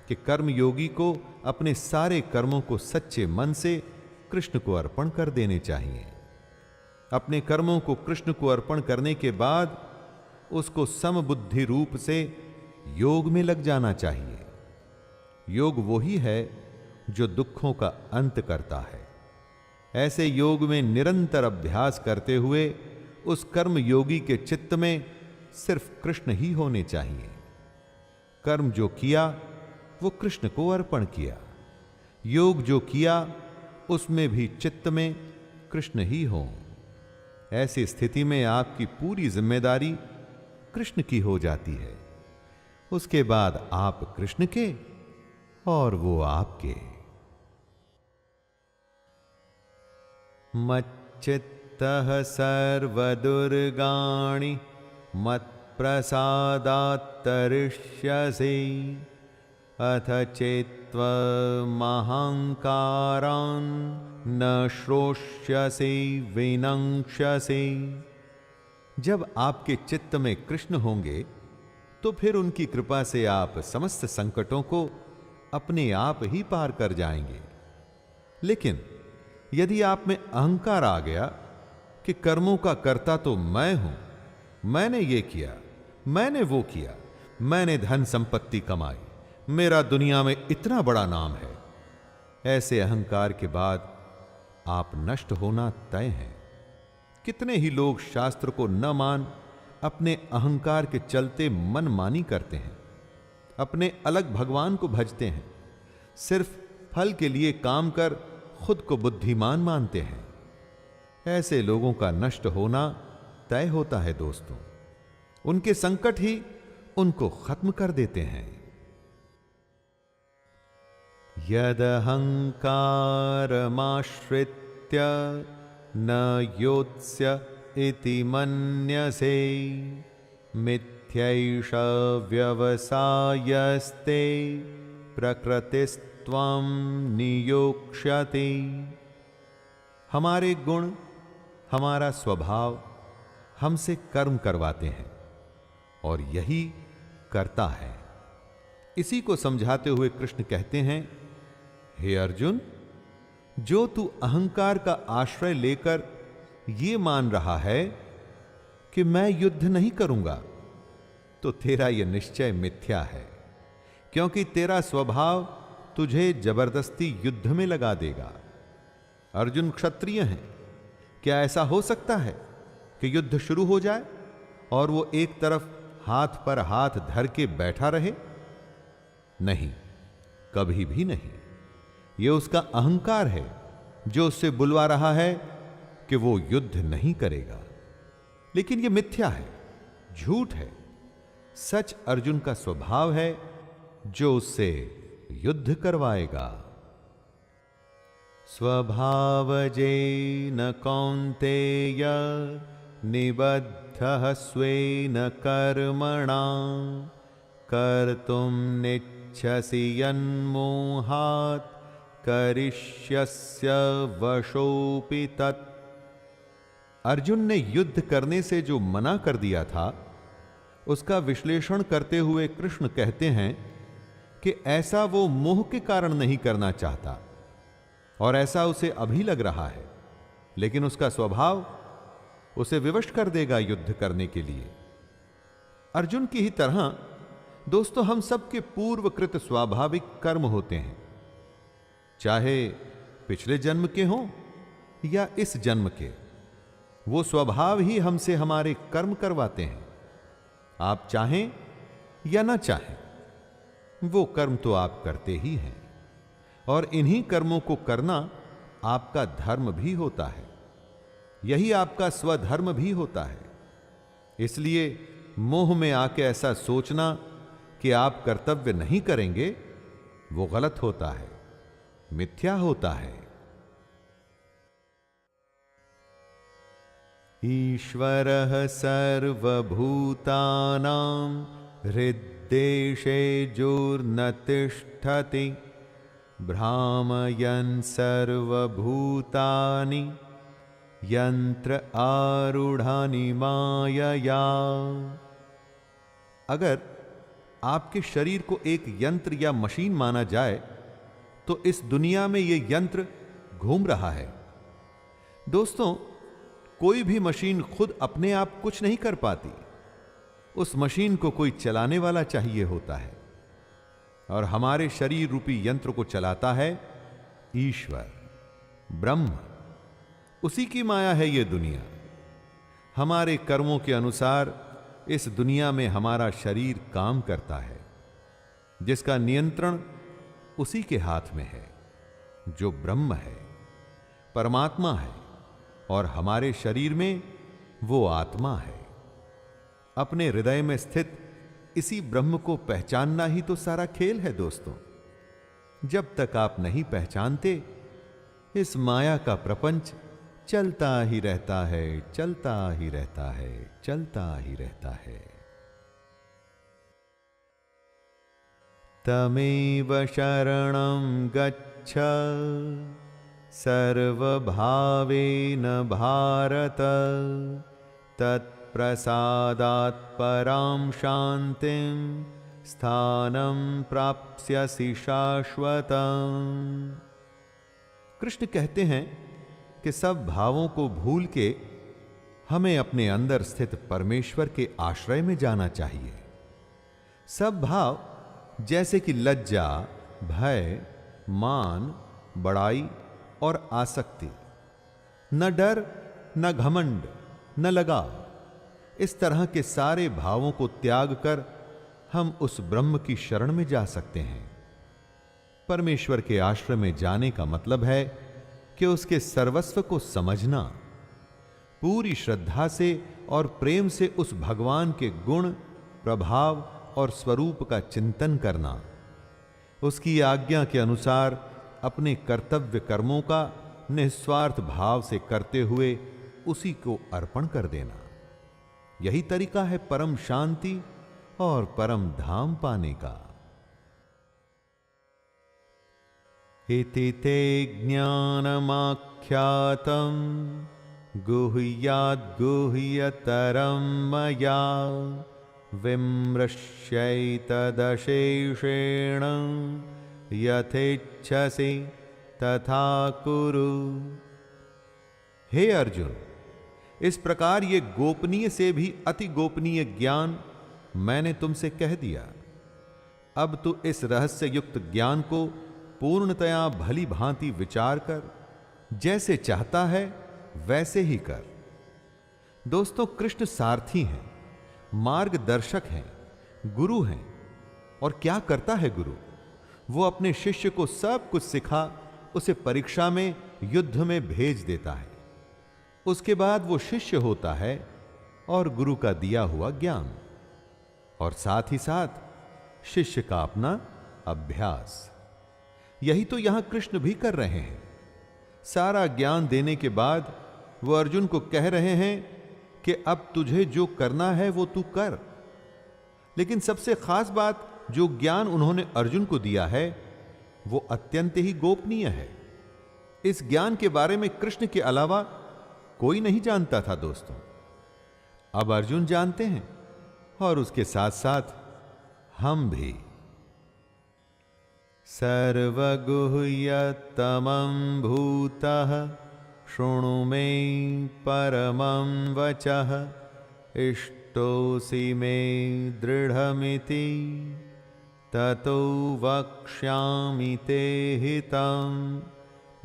कि कर्मयोगी को अपने सारे कर्मों को सच्चे मन से कृष्ण को अर्पण कर देने चाहिए। अपने कर्मों को कृष्ण को अर्पण करने के बाद उसको समबुद्धि रूप से योग में लग जाना चाहिए। योग वही है जो दुखों का अंत करता है। ऐसे योग में निरंतर अभ्यास करते हुए उस कर्म योगी के चित्त में सिर्फ कृष्ण ही होने चाहिए। कर्म जो किया वो कृष्ण को अर्पण किया, योग जो किया उसमें भी चित्त में कृष्ण ही हो। ऐसी स्थिति में आपकी पूरी जिम्मेदारी कृष्ण की हो जाती है। उसके बाद आप कृष्ण के और वो आपके। मच्चित्तः सर्वदुर्गाणि मत्प्रसादात् तरिष्यसि अथ चेत्त्वमहङ्कारान् न श्रोष्यसि विनङ्क्ष्यसि। जब आपके चित्त में कृष्ण होंगे तो फिर उनकी कृपा से आप समस्त संकटों को अपने आप ही पार कर जाएंगे। लेकिन यदि आप में अहंकार आ गया कि कर्मों का कर्ता तो मैं हूं, मैंने ये किया, मैंने वो किया, मैंने धन संपत्ति कमाई, मेरा दुनिया में इतना बड़ा नाम है, ऐसे अहंकार के बाद आप नष्ट होना तय है। कितने ही लोग शास्त्र को न मान अपने अहंकार के चलते मनमानी करते हैं, अपने अलग भगवान को भजते हैं, सिर्फ फल के लिए काम कर खुद को बुद्धिमान मानते हैं। ऐसे लोगों का नष्ट होना तय होता है दोस्तों। उनके संकट ही उनको खत्म कर देते हैं। यदहंकारमाश्रित्य न योत्स्य इति मन्यसे मिथ्यैष व्यवसायस्ते प्रकृतिस्त्वं नियोक्ष्यति। हमारे गुण, हमारा स्वभाव हमसे कर्म करवाते हैं और यही करता है। इसी को समझाते हुए कृष्ण कहते हैं, हे अर्जुन, जो तू अहंकार का आश्रय लेकर ये मान रहा है कि मैं युद्ध नहीं करूंगा, तो तेरा यह निश्चय मिथ्या है, क्योंकि तेरा स्वभाव तुझे जबरदस्ती युद्ध में लगा देगा। अर्जुन क्षत्रिय हैं, क्या ऐसा हो सकता है कि युद्ध शुरू हो जाए और वो एक तरफ हाथ पर हाथ धर के बैठा रहे? नहीं, कभी भी नहीं। यह उसका अहंकार है जो उससे बुलवा रहा है कि वो युद्ध नहीं करेगा। लेकिन यह मिथ्या है, झूठ है। सच अर्जुन का स्वभाव है जो उससे युद्ध करवाएगा। स्वभावजेन कौन्तेय निबद्धः स्वेन कर्मणा कर्तुं नेच्छसि यन्मोहात् करिष्यस्य वशोऽपि तत्। अर्जुन ने युद्ध करने से जो मना कर दिया था, उसका विश्लेषण करते हुए कृष्ण कहते हैं कि ऐसा वो मोह के कारण नहीं करना चाहता, और ऐसा उसे अभी लग रहा है, लेकिन उसका स्वभाव उसे विवश कर देगा युद्ध करने के लिए। अर्जुन की ही तरह दोस्तों, हम सबके पूर्वकृत स्वाभाविक कर्म होते हैं, चाहे पिछले जन्म के हों या इस जन्म के। वो स्वभाव ही हमसे हमारे कर्म करवाते हैं। आप चाहें या ना चाहें, वो कर्म तो आप करते ही हैं, और इन्हीं कर्मों को करना आपका धर्म भी होता है। यही आपका स्वधर्म भी होता है। इसलिए मोह में आके ऐसा सोचना कि आप कर्तव्य नहीं करेंगे, वो गलत होता है, मिथ्या होता है। ईश्वरः सर्वभूतानां हृद्देशेऽर्जुन तिष्ठति भ्रामयन् सर्वभूतानि यंत्र आरूढ़ानि मायया। अगर आपके शरीर को एक यंत्र या मशीन माना जाए, तो इस दुनिया में यह यंत्र घूम रहा है। दोस्तों, कोई भी मशीन खुद अपने आप कुछ नहीं कर पाती। उस मशीन को कोई चलाने वाला चाहिए होता है, और हमारे शरीर रूपी यंत्र को चलाता है ईश्वर, ब्रह्म। उसी की माया है ये दुनिया। हमारे कर्मों के अनुसार इस दुनिया में हमारा शरीर काम करता है, जिसका नियंत्रण उसी के हाथ में है, जो ब्रह्म है, परमात्मा है, और हमारे शरीर में वो आत्मा है। अपने हृदय में स्थित इसी ब्रह्म को पहचानना ही तो सारा खेल है दोस्तों। जब तक आप नहीं पहचानते, इस माया का प्रपंच चलता ही रहता है, चलता ही रहता है, चलता ही रहता है। तमेव शरणं गच्छ सर्वभावेन भारत तत्प्रसादात् परां शान्तिं स्थानं प्राप्स्यसि शाश्वतम्। कृष्ण कहते हैं कि सब भावों को भूल के हमें अपने अंदर स्थित परमेश्वर के आश्रय में जाना चाहिए। सब भाव जैसे कि लज्जा, भय, मान, बड़ाई और आसक्ति, न डर, न घमंड, न लगाव, इस तरह के सारे भावों को त्याग कर हम उस ब्रह्म की शरण में जा सकते हैं। परमेश्वर के आश्रय में जाने का मतलब है कि उसके सर्वस्व को समझना, पूरी श्रद्धा से और प्रेम से उस भगवान के गुण, प्रभाव और स्वरूप का चिंतन करना, उसकी आज्ञा के अनुसार अपने कर्तव्य कर्मों का निस्वार्थ भाव से करते हुए उसी को अर्पण कर देना। यही तरीका है परम शांति और परम धाम पाने का। इति ते ज्ञानमाख्यातं गुह्याद् गुह्यतरं मया विमृश्यैतदशेषेण यथेच्छसि तथा कुरु। हे अर्जुन, इस प्रकार ये गोपनीय से भी अति गोपनीय ज्ञान मैंने तुमसे कह दिया। अब तू इस रहस्य युक्त ज्ञान को पूर्णतया भली भांति विचार कर, जैसे चाहता है वैसे ही कर। दोस्तों, कृष्ण सारथी हैं, मार्गदर्शक हैं, गुरु हैं। और क्या करता है गुरु? वो अपने शिष्य को सब कुछ सिखा उसे परीक्षा में, युद्ध में भेज देता है। उसके बाद वो शिष्य होता है और गुरु का दिया हुआ ज्ञान, और साथ ही साथ शिष्य का अपना अभ्यास। यही तो यहां कृष्ण भी कर रहे हैं। सारा ज्ञान देने के बाद वो अर्जुन को कह रहे हैं कि अब तुझे जो करना है वो तू कर। लेकिन सबसे खास बात, जो ज्ञान उन्होंने अर्जुन को दिया है वो अत्यंत ही गोपनीय है। इस ज्ञान के बारे में कृष्ण के अलावा कोई नहीं जानता था दोस्तों। अब अर्जुन जानते हैं और उसके साथ साथ हम भी। सर्वगुह्यतमं भूतः शृणु मे परमं वचः इष्टोऽसि मे दृढ़मिति ततो वक्ष्यामि ते हितं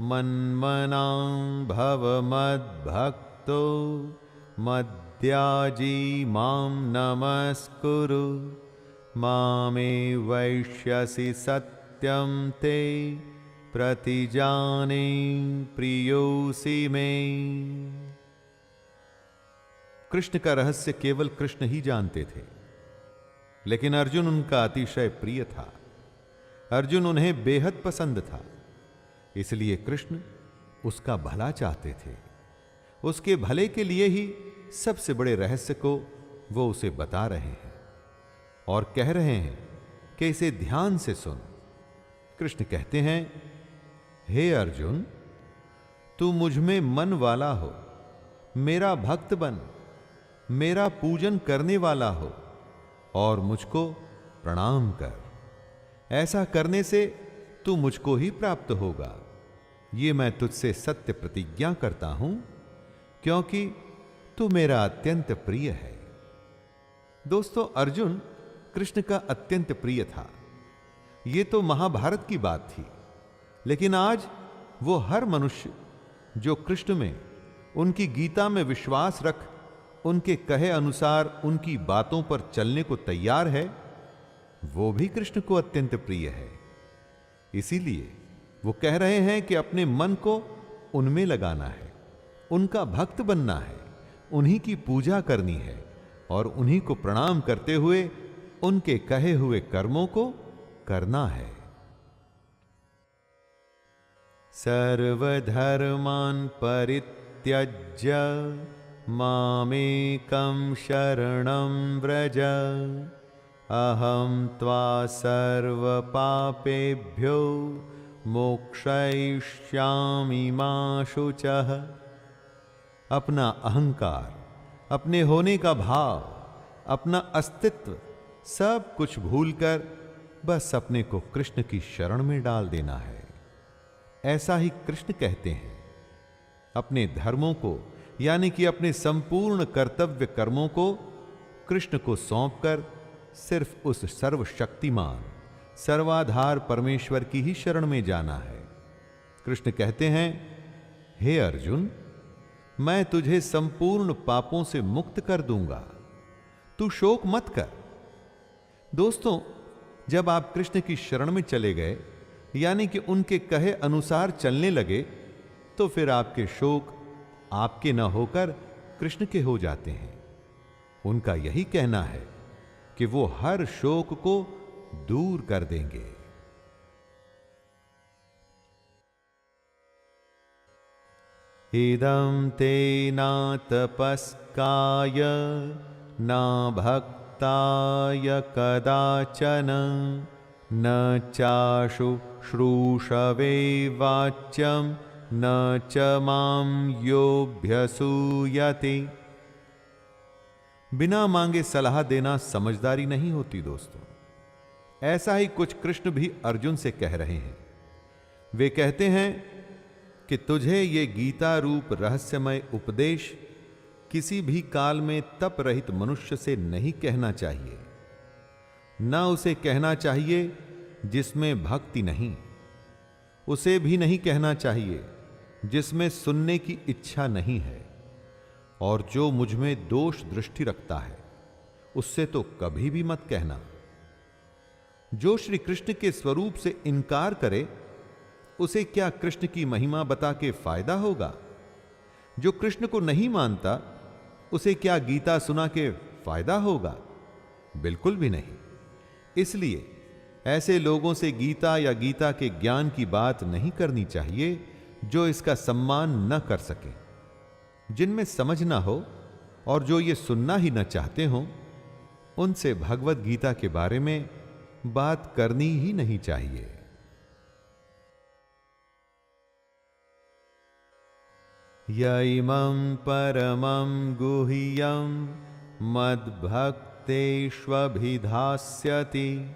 मन्मनां भव मद्भक्तो मद्याजी मां नमस्कुरु मामे वैष्यसि सत्यं ते प्रतिजाने प्रियोऽसि मे। कृष्ण का रहस्य केवल कृष्ण ही जानते थे, लेकिन अर्जुन उनका अतिशय प्रिय था। अर्जुन उन्हें बेहद पसंद था, इसलिए कृष्ण उसका भला चाहते थे। उसके भले के लिए ही सबसे बड़े रहस्य को वो उसे बता रहे हैं और कह रहे हैं कि इसे ध्यान से सुन। कृष्ण कहते हैं, हे अर्जुन, तू मुझ में मन वाला हो, मेरा भक्त बन, मेरा पूजन करने वाला हो और मुझको प्रणाम कर। ऐसा करने से तू मुझको ही प्राप्त होगा। ये मैं तुझसे सत्य प्रतिज्ञा करता हूं, क्योंकि तू मेरा अत्यंत प्रिय है। दोस्तों, अर्जुन कृष्ण का अत्यंत प्रिय था। ये तो महाभारत की बात थी, लेकिन आज वो हर मनुष्य जो कृष्ण में, उनकी गीता में विश्वास रख उनके कहे अनुसार उनकी बातों पर चलने को तैयार है, वो भी कृष्ण को अत्यंत प्रिय है। इसीलिए वो कह रहे हैं कि अपने मन को उनमें लगाना है, उनका भक्त बनना है, उन्हीं की पूजा करनी है और उन्हीं को प्रणाम करते हुए उनके कहे हुए कर्मों को करना है। सर्वधर्मान् परित्यज्य मामेकं शरणं व्रज अहं त्वा सर्वपापेभ्यो मोक्षयिष्यामि मा शुचः। अपना अहंकार, अपने होने का भाव, अपना अस्तित्व सब कुछ भूलकर बस अपने को कृष्ण की शरण में डाल देना है। ऐसा ही कृष्ण कहते हैं। अपने धर्मों को, यानी कि अपने संपूर्ण कर्तव्य कर्मों को कृष्ण को सौंपकर सिर्फ उस सर्वशक्तिमान, सर्वाधार परमेश्वर की ही शरण में जाना है। कृष्ण कहते हैं, हे अर्जुन, मैं तुझे संपूर्ण पापों से मुक्त कर दूंगा, तू शोक मत कर। दोस्तों, जब आप कृष्ण की शरण में चले गए, यानी कि उनके कहे अनुसार चलने लगे, तो फिर आपके शोक आपके न होकर कृष्ण के हो जाते हैं। उनका यही कहना है कि वो हर शोक को दूर कर देंगे। इदं ते न तपस्काय न भक्ताय कदाचन न चाशु श्रूषवे वाच्यं न च मां योऽभ्यसूयते। बिना मांगे सलाह देना समझदारी नहीं होती दोस्तों। ऐसा ही कुछ कृष्ण भी अर्जुन से कह रहे हैं। वे कहते हैं कि तुझे ये गीता रूप रहस्यमय उपदेश किसी भी काल में तप रहित मनुष्य से नहीं कहना चाहिए। न उसे कहना चाहिए जिसमें भक्ति नहीं, उसे भी नहीं कहना चाहिए जिसमें सुनने की इच्छा नहीं है, और जो मुझ में दोष दृष्टि रखता है उससे तो कभी भी मत कहना। जो श्री कृष्ण के स्वरूप से इनकार करे उसे क्या कृष्ण की महिमा बता के फायदा होगा? जो कृष्ण को नहीं मानता उसे क्या गीता सुना के फायदा होगा? बिल्कुल भी नहीं। इसलिए ऐसे लोगों से गीता या गीता के ज्ञान की बात नहीं करनी चाहिए जो इसका सम्मान न कर सके। जिनमें समझ ना हो और जो ये सुनना ही न चाहते हो, उनसे भगवत गीता के बारे में बात करनी ही नहीं चाहिए। यैमं परमं गुह्यं मद्भक्तेष्वभिधास्यति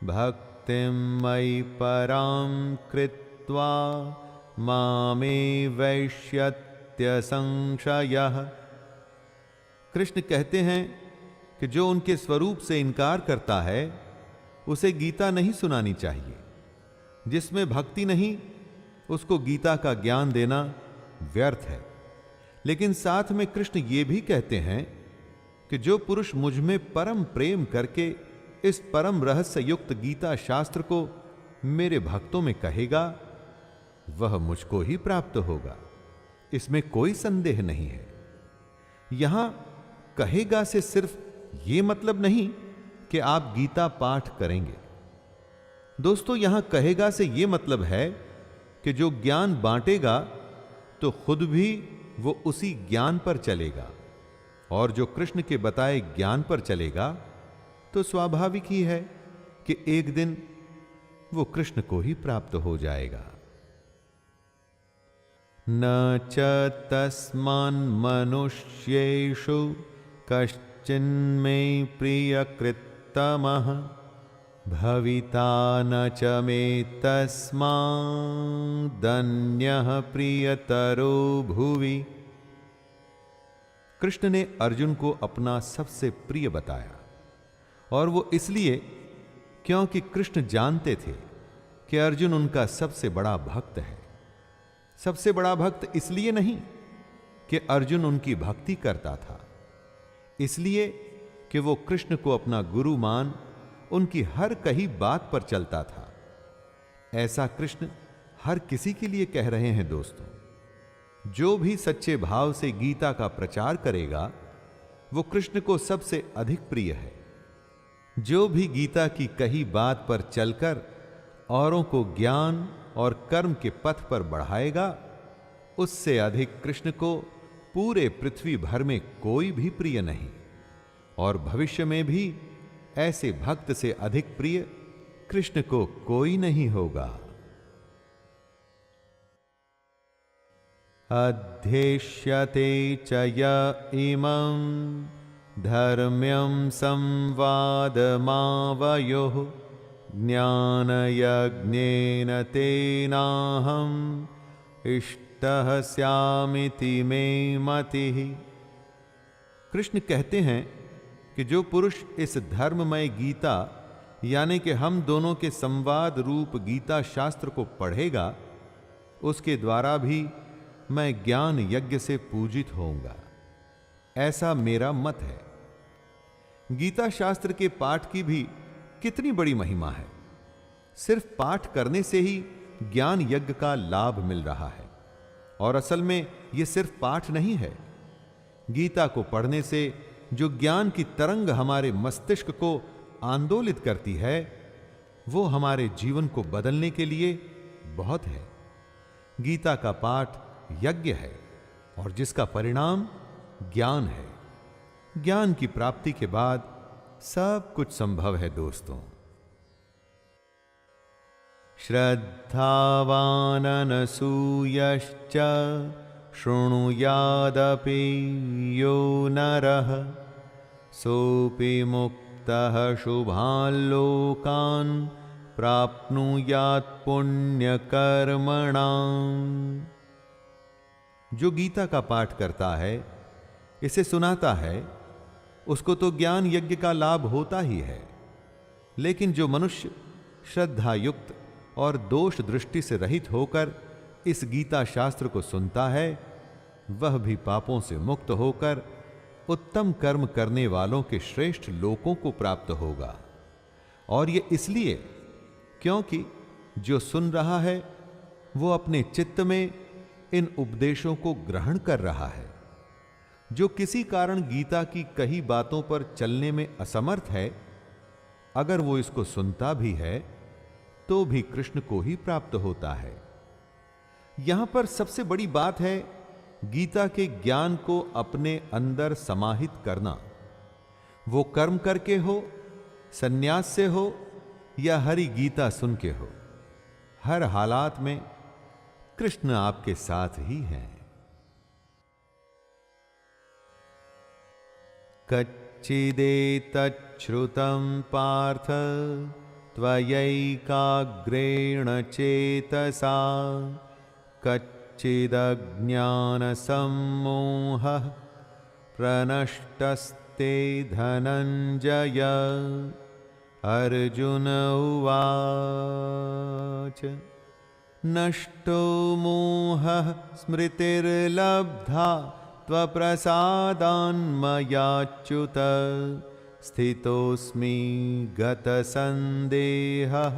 भक्तिं मयि परां कृत्वा मामे वैष्यत्य संशयः। कृष्ण कहते हैं कि जो उनके स्वरूप से इनकार करता है उसे गीता नहीं सुनानी चाहिए। जिसमें भक्ति नहीं उसको गीता का ज्ञान देना व्यर्थ है। लेकिन साथ में कृष्ण ये भी कहते हैं कि जो पुरुष मुझ में परम प्रेम करके इस परम रहस्य युक्त गीता शास्त्र को मेरे भक्तों में कहेगा वह मुझको ही प्राप्त होगा। इसमें कोई संदेह नहीं है। यहां कहेगा से सिर्फ ये मतलब नहीं कि आप गीता पाठ करेंगे। दोस्तों, यहां कहेगा से यह मतलब है कि जो ज्ञान बांटेगा तो खुद भी वो उसी ज्ञान पर चलेगा, और जो कृष्ण के बताए ज्ञान पर चलेगा तो स्वाभाविक ही है कि एक दिन वो कृष्ण को ही प्राप्त हो जाएगा। न च तस्मान् मनुष्येषु कश्चिन्मे प्रियकृत्तमः भविता न च मे तस्मादन्यः प्रियतरो भुवि। कृष्ण ने अर्जुन को अपना सबसे प्रिय बताया, और वो इसलिए क्योंकि कृष्ण जानते थे कि अर्जुन उनका सबसे बड़ा भक्त है। सबसे बड़ा भक्त इसलिए नहीं कि अर्जुन उनकी भक्ति करता था, इसलिए कि वो कृष्ण को अपना गुरु मान उनकी हर कही बात पर चलता था। ऐसा कृष्ण हर किसी के लिए कह रहे हैं। दोस्तों, जो भी सच्चे भाव से गीता का प्रचार करेगा वो कृष्ण को सबसे अधिक प्रिय है। जो भी गीता की कही बात पर चलकर औरों को ज्ञान और कर्म के पथ पर बढ़ाएगा, उससे अधिक कृष्ण को पूरे पृथ्वी भर में कोई भी प्रिय नहीं, और भविष्य में भी ऐसे भक्त से अधिक प्रिय कृष्ण को कोई नहीं होगा। अध्येष्यते च य इमं धर्म्यं संवादमावयोः ज्ञानयज्ञेन तेनाहम् इष्टः स्यामिति मे मतिः। कृष्ण कहते हैं कि जो पुरुष इस धर्ममय गीता यानी कि हम दोनों के संवाद रूप गीता शास्त्र को पढ़ेगा, उसके द्वारा भी मैं ज्ञान यज्ञ से पूजित होऊंगा, ऐसा मेरा मत है। गीता शास्त्र के पाठ की भी कितनी बड़ी महिमा है। सिर्फ पाठ करने से ही ज्ञान यज्ञ का लाभ मिल रहा है, और असल में यह सिर्फ पाठ नहीं है। गीता को पढ़ने से जो ज्ञान की तरंग हमारे मस्तिष्क को आंदोलित करती है, वो हमारे जीवन को बदलने के लिए बहुत है। गीता का पाठ यज्ञ है, और जिसका परिणाम ज्ञान है। ज्ञान की प्राप्ति के बाद सब कुछ संभव है। दोस्तों, श्रद्धावाननसूयश्च शृणुयादपि यो नरः सोऽपि मुक्तः शुभान् लोकान् प्राप्नुयात् पुण्यकर्मणाम्। जो गीता का पाठ करता है, इसे सुनाता है, उसको तो ज्ञान यज्ञ का लाभ होता ही है। लेकिन जो मनुष्य श्रद्धा युक्त और दोष दृष्टि से रहित होकर इस गीता शास्त्र को सुनता है, वह भी पापों से मुक्त होकर उत्तम कर्म करने वालों के श्रेष्ठ लोकों को प्राप्त होगा। और यह इसलिए क्योंकि जो सुन रहा है वो अपने चित्त में इन उपदेशों को ग्रहण कर रहा है। जो किसी कारण गीता की कही बातों पर चलने में असमर्थ है, अगर वो इसको सुनता भी है तो भी कृष्ण को ही प्राप्त होता है। यहां पर सबसे बड़ी बात है गीता के ज्ञान को अपने अंदर समाहित करना। वो कर्म करके हो, सन्यास से हो या हरि गीता सुन के हो, हर हालात में कृष्ण आपके साथ ही हैं। कच्चिदेतच्छ्रुतं पार्थ त्वयैकाग्रेण चेतसा कच्चिदज्ञानसम्मोहः प्रनष्टस्ते धनञ्जय। अर्जुन उवाच नष्टो मोहः स्मृतिर्लब्धा त्वप्रसादान्मयाच्युत स्थितोऽस्मि गतसन्देहः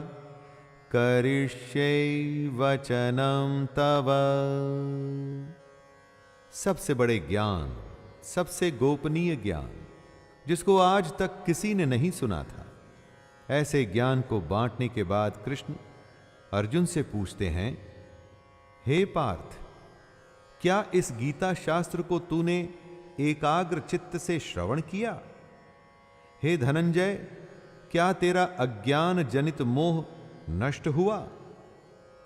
करिष्ये वचनं तव। सबसे बड़े ज्ञान, सबसे गोपनीय ज्ञान जिसको आज तक किसी ने नहीं सुना था, ऐसे ज्ञान को बांटने के बाद कृष्ण अर्जुन से पूछते हैं, हे पार्थ, क्या इस गीता शास्त्र को तूने एकाग्र चित्त से श्रवण किया? हे धनंजय, क्या तेरा अज्ञान जनित मोह नष्ट हुआ?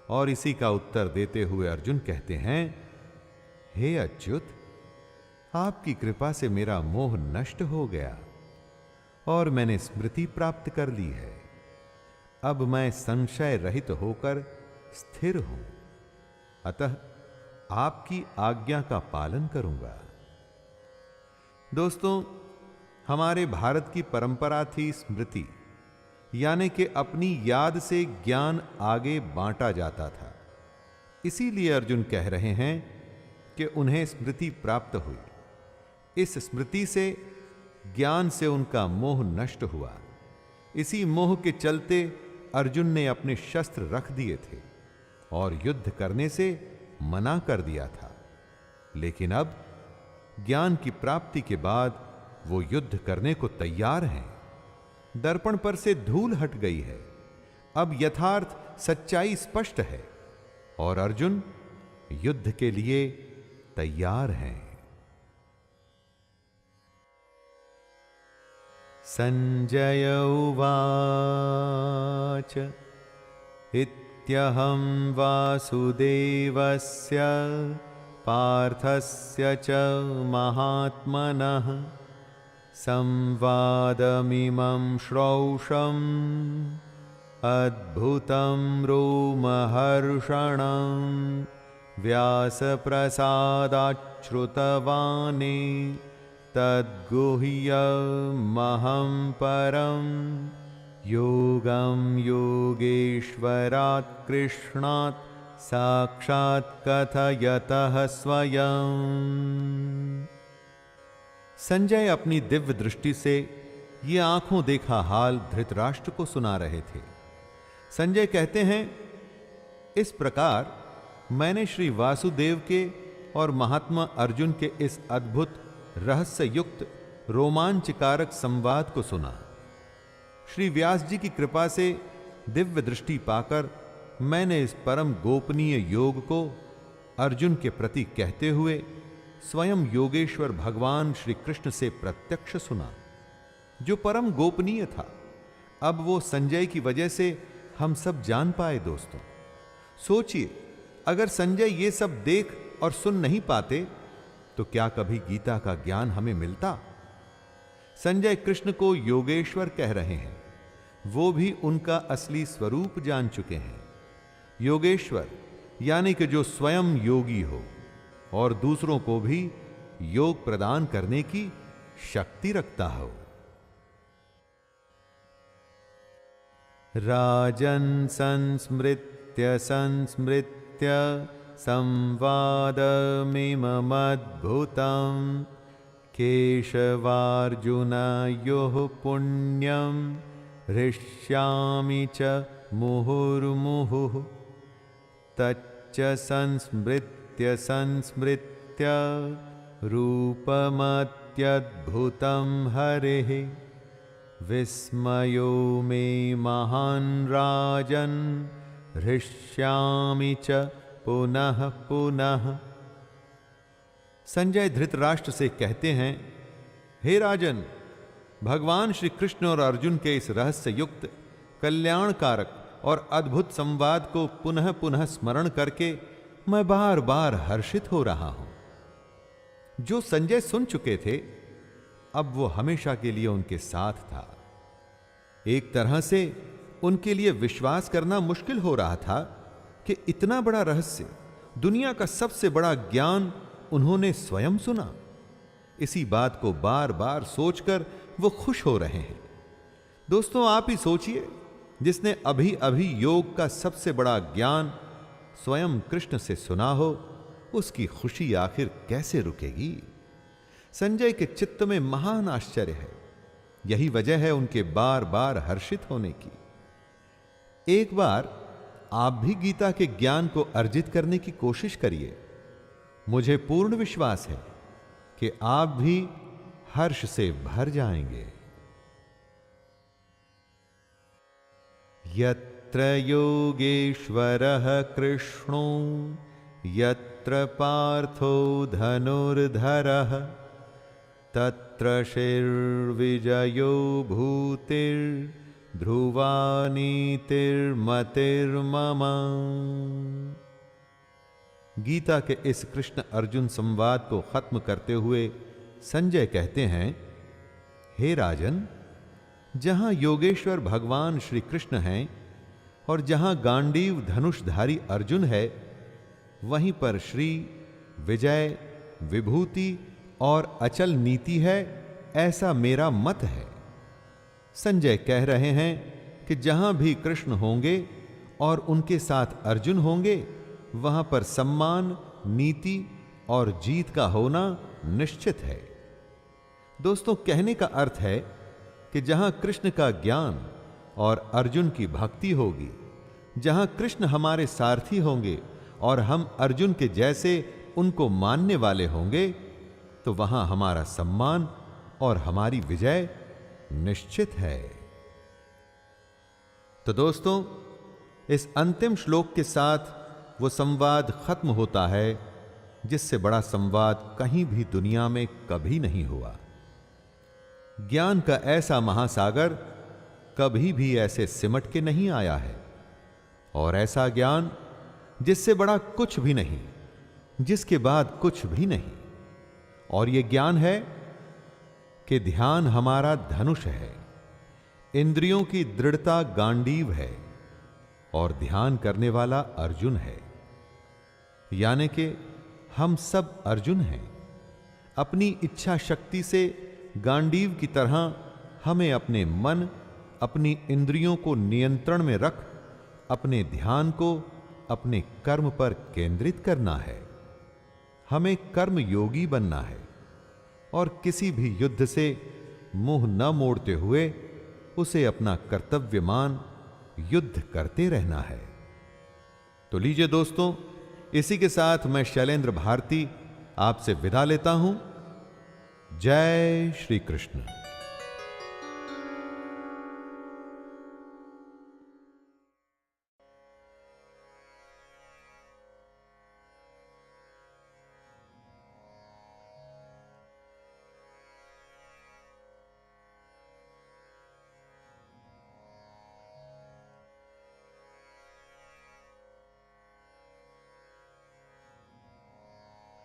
और इसी का उत्तर देते हुए अर्जुन कहते हैं, हे अच्युत, आपकी कृपा से मेरा मोह नष्ट हो गया और मैंने स्मृति प्राप्त कर ली है। अब मैं संशय रहित होकर स्थिर हूं, अतः आपकी आज्ञा का पालन करूंगा। दोस्तों, हमारे भारत की परंपरा थी स्मृति, यानी कि अपनी याद से ज्ञान आगे बांटा जाता था। इसीलिए अर्जुन कह रहे हैं कि उन्हें स्मृति प्राप्त हुई। इस स्मृति से, ज्ञान से उनका मोह नष्ट हुआ। इसी मोह के चलते अर्जुन ने अपने शस्त्र रख दिए थे और युद्ध करने से मना कर दिया था। लेकिन अब ज्ञान की प्राप्ति के बाद वो युद्ध करने को तैयार हैं। दर्पण पर से धूल हट गई है। अब यथार्थ सच्चाई स्पष्ट है और अर्जुन युद्ध के लिए तैयार हैं। संजय उवाच इत्यहं वासुदेवस्य पार्थस्य च महात्मनः संवादमिमं श्रौषम् अद्भुतं रोमहर्षणं व्यासप्रसादाच्छ्रुतवानि तद्गुह्यमहं परं योगं योगेश्वरात् कृष्णात् साक्षात् कथयतः स्वयं। संजय अपनी दिव्य दृष्टि से ये आंखों देखा हाल धृतराष्ट्र को सुना रहे थे। संजय कहते हैं, इस प्रकार मैंने श्री वासुदेव के और महात्मा अर्जुन के इस अद्भुत रहस्य युक्त रोमांचकारक संवाद को सुना। श्री व्यास जी की कृपा से दिव्य दृष्टि पाकर मैंने इस परम गोपनीय योग को अर्जुन के प्रति कहते हुए स्वयं योगेश्वर भगवान श्री कृष्ण से प्रत्यक्ष सुना, जो परम गोपनीय था। अब वो संजय की वजह से हम सब जान पाए। दोस्तों, सोचिए, अगर संजय ये सब देख और सुन नहीं पाते तो क्या कभी गीता का ज्ञान हमें मिलता? संजय कृष्ण को योगेश्वर कह रहे हैं। वो भी उनका असली स्वरूप जान चुके हैं। योगेश्वर यानी कि जो स्वयं योगी हो और दूसरों को भी योग प्रदान करने की शक्ति रखता हो। राजन् संस्मृत्य संस्मृत्य संवादमिममद्भुतं केशवार्जुनयोः पुण्यं हृष्यामि च मुहुर्मुहुः तच्च संस्मृत्य संस्मृत्य रूपमत्यद्भुतं हरेः विस्मयो मे महान् राजन् हृष्यामि च पुनः पुनः। संजय धृतराष्ट्र से कहते हैं, हे राजन, भगवान श्री कृष्ण और अर्जुन के इस रहस्य युक्त कल्याणकारक और अद्भुत संवाद को पुनः पुनः स्मरण करके मैं बार बार हर्षित हो रहा हूं। जो संजय सुन चुके थे, अब वो हमेशा के लिए उनके साथ था। एक तरह से उनके लिए विश्वास करना मुश्किल हो रहा था कि इतना बड़ा रहस्य, दुनिया का सबसे बड़ा ज्ञान उन्होंने स्वयं सुना। इसी बात को बार बार सोचकर वो खुश हो रहे हैं। दोस्तों, आप ही सोचिए, जिसने अभी अभी योग का सबसे बड़ा ज्ञान स्वयं कृष्ण से सुना हो, उसकी खुशी आखिर कैसे रुकेगी। संजय के चित्त में महान आश्चर्य है। यही वजह है उनके बार बार हर्षित होने की। एक बार आप भी गीता के ज्ञान को अर्जित करने की कोशिश करिए। मुझे पूर्ण विश्वास है कि आप भी हर्ष से भर जाएंगे। यत्र योगेश्वरः कृष्णो यत्र पार्थो धनुर्धरः तत्र शिर्विजयो भूतिर्ध्रुवा नीतिर्मतिर्मम। गीता के इस कृष्ण अर्जुन संवाद को खत्म करते हुए संजय कहते हैं, हे राजन, जहां योगेश्वर भगवान श्री कृष्ण हैं और जहां गांडीव धनुषधारी अर्जुन है, वहीं पर श्री, विजय, विभूति और अचल नीति है, ऐसा मेरा मत है। संजय कह रहे हैं कि जहां भी कृष्ण होंगे और उनके साथ अर्जुन होंगे, वहां पर सम्मान, नीति और जीत का होना निश्चित है। दोस्तों, कहने का अर्थ है कि जहां कृष्ण का ज्ञान और अर्जुन की भक्ति होगी, जहां कृष्ण हमारे सारथी होंगे और हम अर्जुन के जैसे उनको मानने वाले होंगे, तो वहां हमारा सम्मान और हमारी विजय निश्चित है। तो दोस्तों, इस अंतिम श्लोक के साथ वो संवाद खत्म होता है जिससे बड़ा संवाद कहीं भी दुनिया में कभी नहीं हुआ। ज्ञान का ऐसा महासागर कभी भी ऐसे सिमट के नहीं आया है, और ऐसा ज्ञान जिससे बड़ा कुछ भी नहीं, जिसके बाद कुछ भी नहीं। और यह ज्ञान है कि ध्यान हमारा धनुष है, इंद्रियों की दृढ़ता गांडीव है और ध्यान करने वाला अर्जुन है। यानी कि हम सब अर्जुन हैं। अपनी इच्छा शक्ति से गांडीव की तरह हमें अपने मन, अपनी इंद्रियों को नियंत्रण में रख अपने ध्यान को अपने कर्म पर केंद्रित करना है। हमें कर्म योगी बनना है और किसी भी युद्ध से मुंह न मोड़ते हुए उसे अपना कर्तव्य मान युद्ध करते रहना है। तो लीजिए दोस्तों, इसी के साथ मैं शैलेंद्र भारती आपसे विदा लेता हूं। जय श्री कृष्ण।